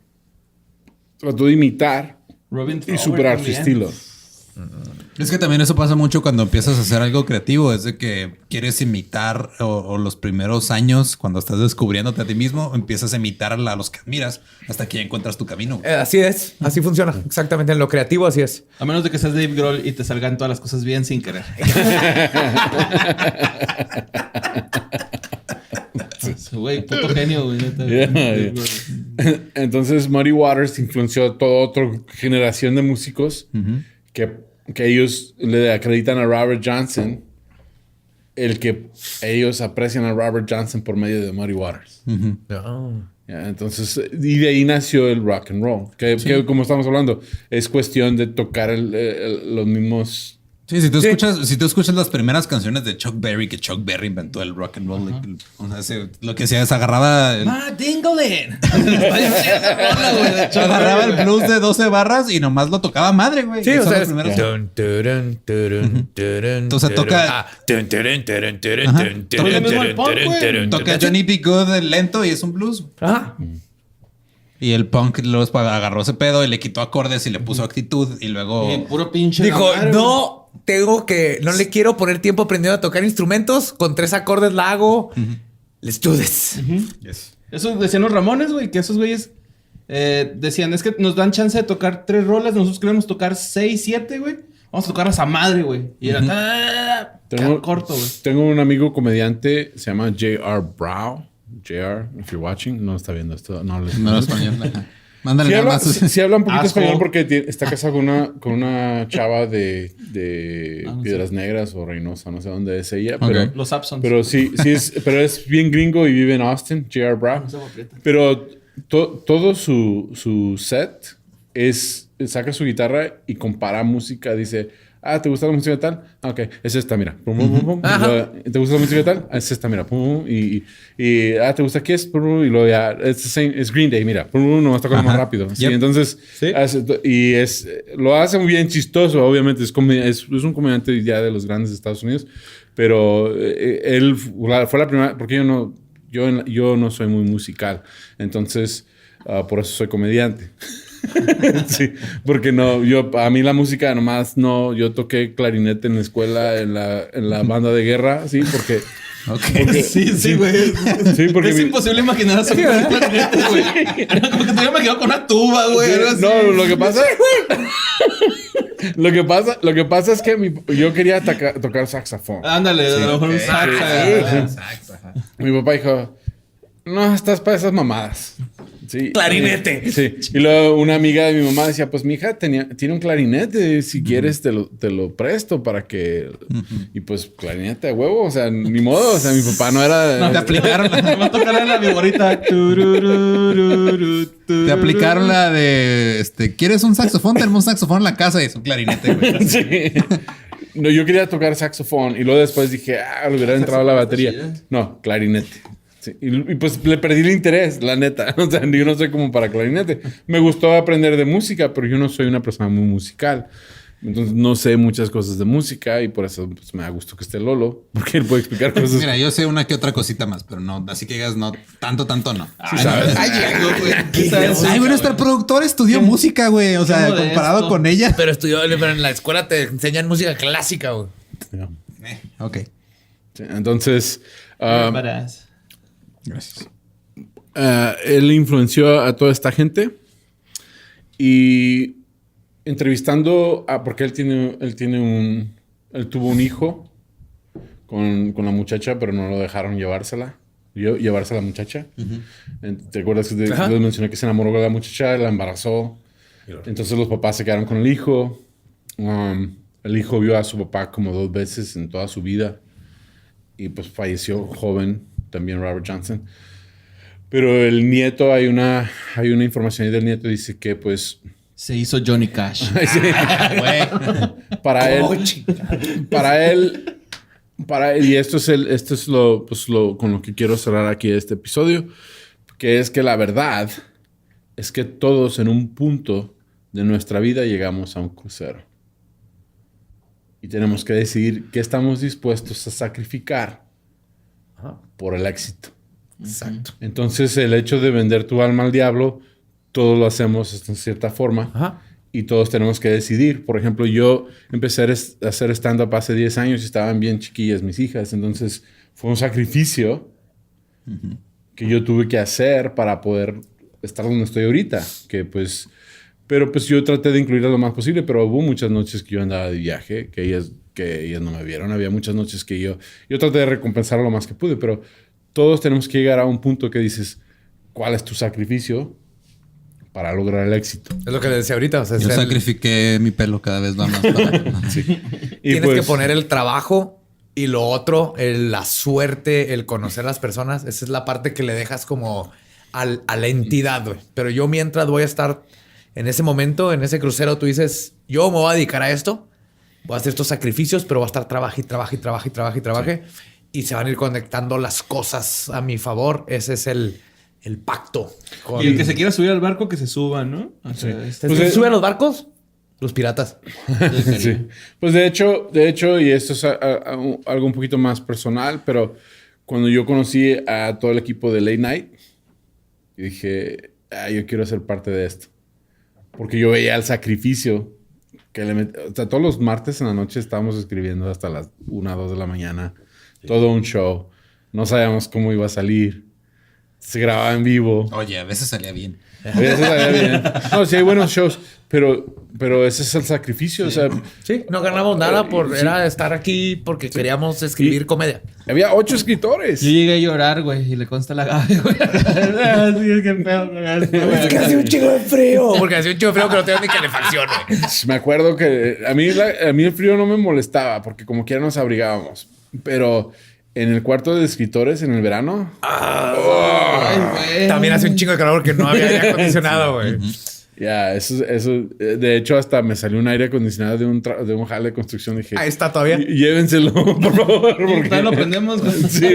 trató de imitar Robin y superar su estilo. Es que también eso pasa mucho cuando empiezas a hacer algo creativo. Es de que quieres imitar o los primeros años, cuando estás descubriéndote a ti mismo, empiezas a imitar a los que admiras hasta que ya encuentras tu camino. Así es. Así funciona. Exactamente. En lo creativo así es. A menos de que seas Dave Grohl y te salgan todas las cosas bien sin querer. Güey, puto genio, güey. Yeah. Entonces, Muddy Waters influenció a toda otra generación de músicos que ellos le acreditan a Robert Johnson, el que ellos aprecian a Robert Johnson por medio de Muddy Waters. Yeah, entonces, y de ahí nació el rock and roll, que como estamos hablando, es cuestión de tocar los mismos... Sí, si tú escuchas las primeras canciones de Chuck Berry, que Chuck Berry inventó el rock and roll, o sea, lo que hacía es agarraba Dingling. agarraba el blues de 12 barras y nomás lo tocaba madre, güey. Sí, o sea, es... Entonces toca... Toca Johnny B. Good lento y es un blues. Y el punk luego agarró ese pedo y le quitó acordes y le puso actitud y luego... Y puro pinche... Dijo, no le quiero poner tiempo aprendiendo a tocar instrumentos. Con 3 acordes la hago. Let's do this. Yes. Eso decían los Ramones, güey, que esos güeyes decían, es que nos dan chance de tocar 3 rolas, nosotros queremos tocar 6, 7, güey. Vamos a tocarlas a madre, güey. Y era corto, güey. Tengo un amigo comediante, se llama J.R. Brown. JR, if you're watching, no está viendo esto. No español. Mándale sí nada más. Sí habla un poquito español porque está casado con una chava de Piedras Negras o Reynosa, no sé dónde es ella. Okay. Pero, los Absons. Pero pero es bien gringo y vive en Austin, J.R. Brown. Pero todo su set saca su guitarra y compara música, dice... ¿te gusta la música tal? Ok, es esta, mira. Pum, pum, pum, pum. ¿Te gusta la música tal? Es esta, mira. Pum, ¿te gusta Kiss? Pum, y luego ya, es Green Day, mira. Pum, nomás toca más rápido. Sí, entonces, lo hace muy bien chistoso, obviamente. Es un comediante ya de los grandes de Estados Unidos. Pero él fue la primera, porque yo no soy muy musical. Entonces, por eso soy comediante. Sí, porque a mí la música nomás yo toqué clarinete en la escuela, en la banda de guerra, sí, porque... Sí, güey. Sí, porque es imposible imaginar a su clarinete, güey. Como que te había imaginado con una tuba, güey. No, lo que pasa... Lo que pasa es que yo quería tocar saxofón. Ándale, a lo mejor un sax. Mi papá dijo, no, estás para esas mamadas. Sí, clarinete. Sí. Y luego una amiga de mi mamá decía, pues mi hija tiene un clarinete, si quieres te lo presto para que... Y pues clarinete de huevo, o sea, ni modo, o sea, mi papá no era... No, te aplicaron Me va a tocar en la viborita. Te aplicaron la de, ¿quieres un saxofón? Tenemos un saxofón en la casa y es un clarinete, güey. Sí. No, yo quería tocar saxofón y luego después dije, le hubiera entrado la batería. No, clarinete. Sí. Y pues le perdí el interés, la neta. O sea, yo no soy como para clarinete. Me gustó aprender de música, pero yo no soy una persona muy musical. Entonces no sé muchas cosas de música y por eso pues, me da gusto que esté Lolo, porque él puede explicar cosas. Mira, yo sé una que otra cosita más, pero no, así que digas, no, tanto no. Sí, sabes. Ay, bueno, hasta el productor estudió música, güey. O sea, comparado con ella. Pero en la escuela te enseñan música clásica, güey. Yeah. Ok. Sí, entonces... Gracias. Él influenció a toda esta gente y entrevistando porque él tuvo un hijo con la muchacha, pero no lo dejaron llevarse a la muchacha. ¿Te acuerdas que les mencioné que se enamoró de la muchacha, la embarazó? Entonces los papás se quedaron con el hijo. El hijo vio a su papá como 2 veces en toda su vida y pues falleció joven también Robert Johnson. Pero el nieto, hay una información ahí del nieto, dice que pues... Se hizo Johnny Cash. Sí. Para él, y esto es lo con lo que quiero cerrar aquí este episodio, que es que la verdad es que todos en un punto de nuestra vida llegamos a un crucero. Y tenemos que decidir qué estamos dispuestos a sacrificar por el éxito. Exacto. Entonces, el hecho de vender tu alma al diablo, todos lo hacemos de cierta forma. Ajá. Y todos tenemos que decidir. Por ejemplo, yo empecé a hacer stand-up hace 10 años y estaban bien chiquillas mis hijas. Entonces, fue un sacrificio que yo tuve que hacer para poder estar donde estoy ahorita. Pero pues yo traté de incluirlas lo más posible, pero hubo muchas noches que yo andaba de viaje, que ellas no me vieron. Había muchas noches que yo traté de recompensar lo más que pude, pero todos tenemos que llegar a un punto que dices, ¿cuál es tu sacrificio para lograr el éxito? Es lo que le decía ahorita. O sea, yo sacrifiqué mi pelo cada vez más para... Sí. Tienes que poner el trabajo y lo otro, la suerte, el conocer a las personas. Esa es la parte que le dejas como a la entidad, güey. Pero yo mientras voy a estar en ese momento, en ese crucero, tú dices, yo me voy a dedicar a esto, voy a hacer estos sacrificios, pero voy a estar trabaje. Sí. Y se van a ir conectando las cosas a mi favor. Ese es el pacto. Y el que se quiera subir al barco, que se suba, ¿no? O sea, ¿Se suben los barcos? Los piratas. Sí. Pues de hecho, y esto es algo un poquito más personal, pero cuando yo conocí a todo el equipo de Late Night, dije, yo quiero ser parte de esto. Porque yo veía el sacrificio que o sea, todos los martes en la noche estábamos escribiendo hasta las 1, 2 de la mañana. Sí. Todo un show. No sabíamos cómo iba a salir. Se grababa en vivo. Oye, a veces salía bien. No, sí hay buenos shows, pero ese es el sacrificio. Sí. O sea, sí, no ganamos nada era estar aquí porque queríamos escribir comedia. Había 8 escritores. Yo llegué a llorar, güey, y le consta la gabe, güey. Sí, qué pedo. Es que hacía un chingo de frío. Porque hacía un chingo de frío que no tenía ni calefacción, güey. Me acuerdo que a mí el frío no me molestaba porque como quiera nos abrigábamos. Pero en el cuarto de escritores en el verano... También hace un chingo de calor porque no había aire acondicionado, güey. Ya, eso. De hecho, hasta me salió un aire acondicionado de un jale de construcción. Dije, ahí está todavía. Llévenselo, por favor. Porque lo prendemos, güey. Sí.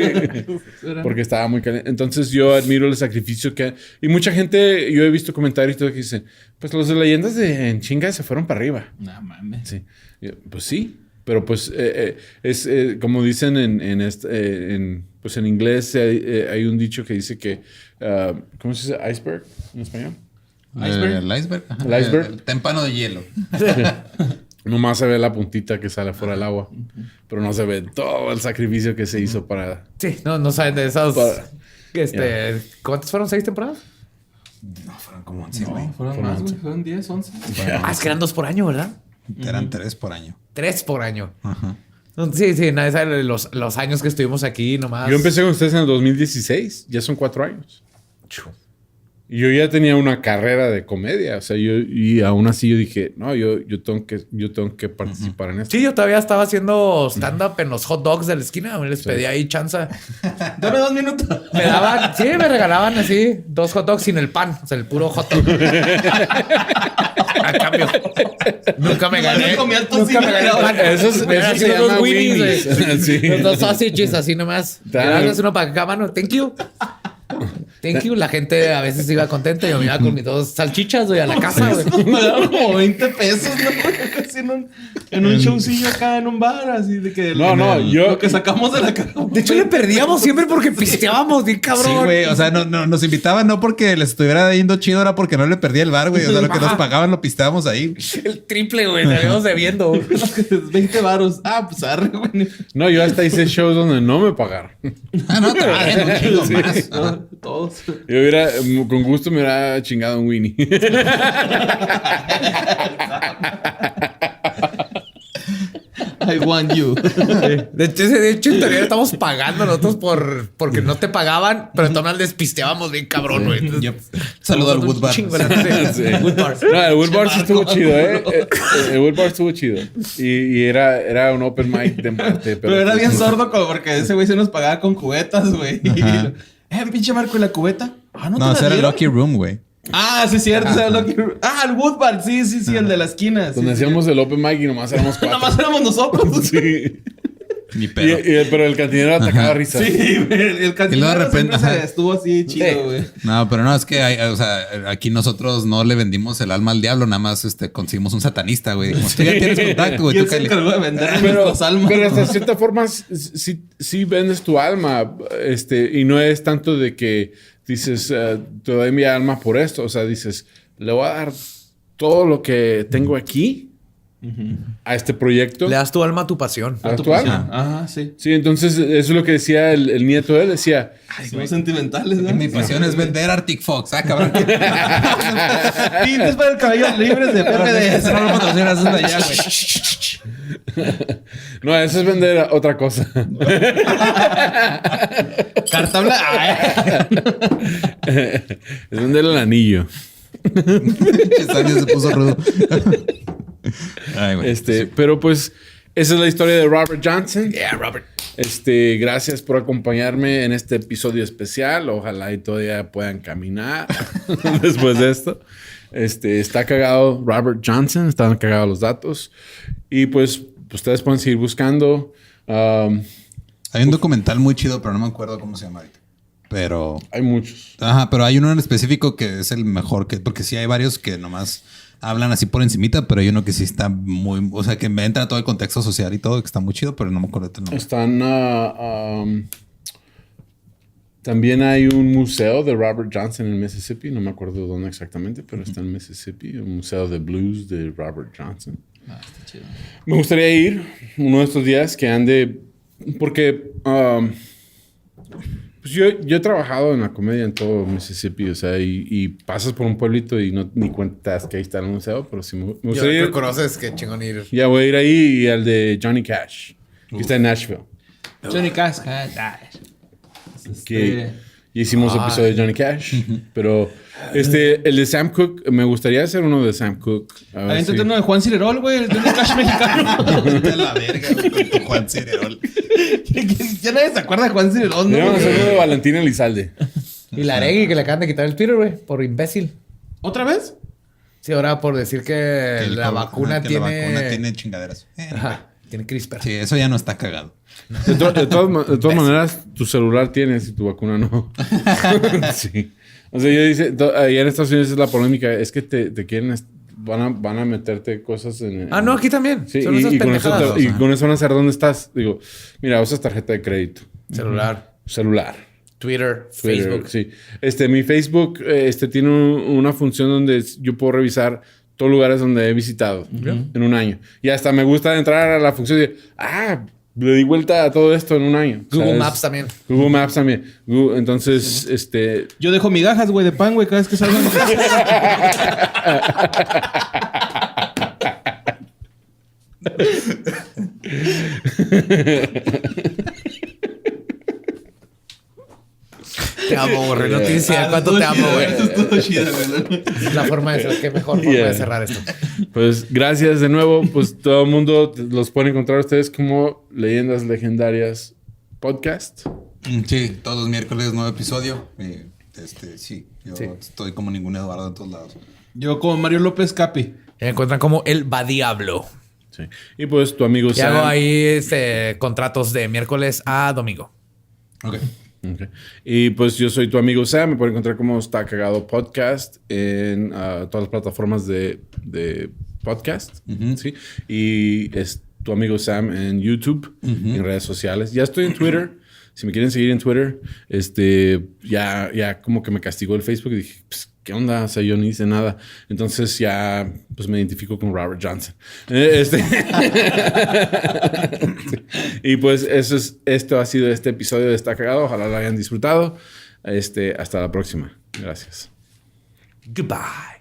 Porque estaba muy caliente. Entonces, yo admiro el sacrificio que... Y mucha gente, yo he visto comentarios y todo que dicen, pues los de leyendas en chinga se fueron para arriba. No mames. Sí. Pues sí. Pero pues es como dicen en inglés hay un dicho que dice que ¿cómo se dice? Iceberg en español. El iceberg. Ajá. El iceberg. El témpano de hielo. Nomás se ve la puntita que sale fuera del agua, pero no se ve todo el sacrificio que se hizo para. Sí, no saben de esas. ¿Cuántas fueron? ¿6 temporadas? No, fueron como 11. No, fueron más, güey. Fueron 10, 11. Es que eran 2 por año, ¿verdad? Eran 3 por año. 3 por año. Ajá. Sí, nadie sabe los años que estuvimos aquí nomás. Yo empecé con ustedes en el 2016. Ya son 4 años. Y yo ya tenía una carrera de comedia. O sea, y aún así yo dije, no, yo tengo que participar en esto. Sí, yo todavía estaba haciendo stand-up en los hot dogs de la esquina. Me les pedía ahí chanza. Dame 2 minutos. Me regalaban así 2 hot dogs sin el pan. O sea, el puro hot dog. A cambio. Nunca me gané. Nunca me gané el pan. Eso se llama Winnie's. Sí. Los 2 sausages así nomás. Gracias, uno para acá, mano. Thank you. Thank you. La gente a veces iba contenta. Yo me iba con mis 2 salchichas, güey, a la casa, güey. Me daban como 20 pesos, ¿no? Casi en un showcillo acá en un bar, así de que... Lo que sacamos de la cara. De hecho, le perdíamos siempre porque pisteábamos bien cabrón. Sí, güey. O sea, no, nos invitaban no porque les estuviera yendo chido, era porque no le perdía el bar, güey. O sea, lo que nos pagaban lo pisteábamos ahí. El triple, güey. Le habíamos debiendo. 20 varos. Pues arre, güey. No, yo hasta hice shows donde no me pagaron. No, también. Un chingo más. Todos. Yo con gusto me hubiera chingado un Winnie. I want you. De hecho, en teoría estamos pagando nosotros porque no te pagaban, pero entonces despisteábamos bien cabrón, güey. Saludo al Wood Bar. Wood Bar. No, el Wood Bar sí estuvo chido, el Wood Bar estuvo chido. Y era un open mic de Marte. Pero era bien sordo porque ese güey se nos pagaba con cubetas, güey. Pinche Marco, ¿y la cubeta? No, ese era el Lucky Room, güey. Sí, cierto. Ese era el Lucky Room. El Wood Bar. Sí, el de la esquina. Donde hacíamos el open mic y nomás éramos 4. Nomás éramos nosotros. Sí. Pero el cantinero atacaba risa. Sí, el cantinero de repente estuvo así chido, güey. No, pero no, es que aquí nosotros no le vendimos el alma al diablo, nada más conseguimos un satanista, güey. Como tú ya tienes contacto, güey. Yo se encargó de vender nuestras almas. Pero hasta cierta forma sí vendes tu alma. Y no es tanto de que dices, te doy mi alma por esto. O sea, dices, le voy a dar todo lo que tengo aquí. A este proyecto. Le das tu alma a tu pasión. A tu alma. Ajá, sí. Sí, entonces eso es lo que decía el nieto de él. Decía... Ay, somos sentimentales, ¿no? Mi pasión es vender Arctic Fox. Cabrón. Tintes para el cabello libres de PPD. No lo patrocinas desde allá, güey. No, eso es vender otra cosa. Carta blanca. Es vender el anillo. Se puso rudo. Ay, bueno, pero pues esa es la historia de Robert Johnson. Yeah, Robert. Gracias por acompañarme en este episodio especial. Ojalá y todavía puedan caminar después de esto. Está cagado Robert Johnson, están cagados los datos. Y pues ustedes pueden seguir buscando. Hay un documental muy chido, pero no me acuerdo cómo se llama ahorita. Pero... Hay muchos. Ajá, pero hay uno en específico que es el mejor. Porque sí hay varios que nomás hablan así por encimita, pero hay uno que sí está muy... O sea, que me entra todo el contexto social y todo, que está muy chido, pero no me acuerdo el nombre. Están... también hay un museo de Robert Johnson en Mississippi. No me acuerdo dónde exactamente, pero está en Mississippi. Un museo de blues de Robert Johnson. Está chido. Me gustaría ir uno de estos días que ande... Porque... pues yo he trabajado en la comedia en todo Mississippi, o sea, y pasas por un pueblito y no ni cuentas que ahí está el museo, pero sí me gustaría ir. Yo conoces, qué chingón ir. Ya voy a ir ahí y al de Johnny Cash, que está en Nashville. Johnny Cash. Que hicimos episodio de Johnny Cash, pero el de Sam Cooke, me gustaría hacer uno de Sam Cooke. Avéntate uno de Juan Cirerol, güey, el Johnny Cash mexicano. Vete a la verga, güey, con tu Juan Cirerol. Ya nadie se acuerda de Juan Cirerol, ¿no? Vamos a hacer uno de Valentín Elizalde. Y la Aregui, que le acaban de quitar el Twitter, güey, por imbécil. ¿Otra vez? Sí, ahora por decir que la vacuna tiene... La vacuna tiene chingaderas. Ajá, tiene CRISPR. Sí, eso ya no está cagado. De todas maneras, tu celular tienes y tu vacuna no. Sí. O sea, yo dice, allá en Estados Unidos es la polémica, es que te quieren, van a meterte cosas en... No, aquí también. Sí, son esas pendejadas. y con eso van a saber dónde estás. Digo, mira, usas tarjeta de crédito. Celular. Twitter, Facebook. Sí. Mi Facebook tiene una función donde yo puedo revisar todos los lugares donde he visitado en un año. Y hasta me gusta entrar a la función de... le di vuelta a todo esto en un año. Google Maps también. Google Maps también. Entonces, Yo dejo migajas, güey, de pan, güey, cada vez que salgo. Te amo, güey. No tienes idea cuánto te amo, güey. Esto es todo chido, güey. Es la forma de cerrar. Qué mejor forma de cerrar esto. Pues gracias de nuevo. Pues todo el mundo los puede encontrar ustedes como Leyendas Legendarias Podcast. Sí, todos los miércoles nuevo episodio. Sí, yo estoy como ningún Eduardo en todos lados. Yo como Mario López Capi. Me encuentran como el Va Diablo. Sí. Y pues tu amigo Sam. Y hago ahí contratos de miércoles a domingo. Okay. Y pues yo soy tu amigo Sam. Me pueden encontrar como Está Cagado Podcast en todas las plataformas de podcast. ¿Sí? Y es tu amigo Sam en YouTube, en redes sociales. Ya estoy en Twitter. Si me quieren seguir en Twitter, ya como que me castigó el Facebook y dije, pues, ¿qué onda? O sea, yo ni hice nada. Entonces ya, pues me identifico con Robert Johnson. Y pues esto ha sido este episodio de Está Cagado. Ojalá lo hayan disfrutado. Hasta la próxima. Gracias. Goodbye.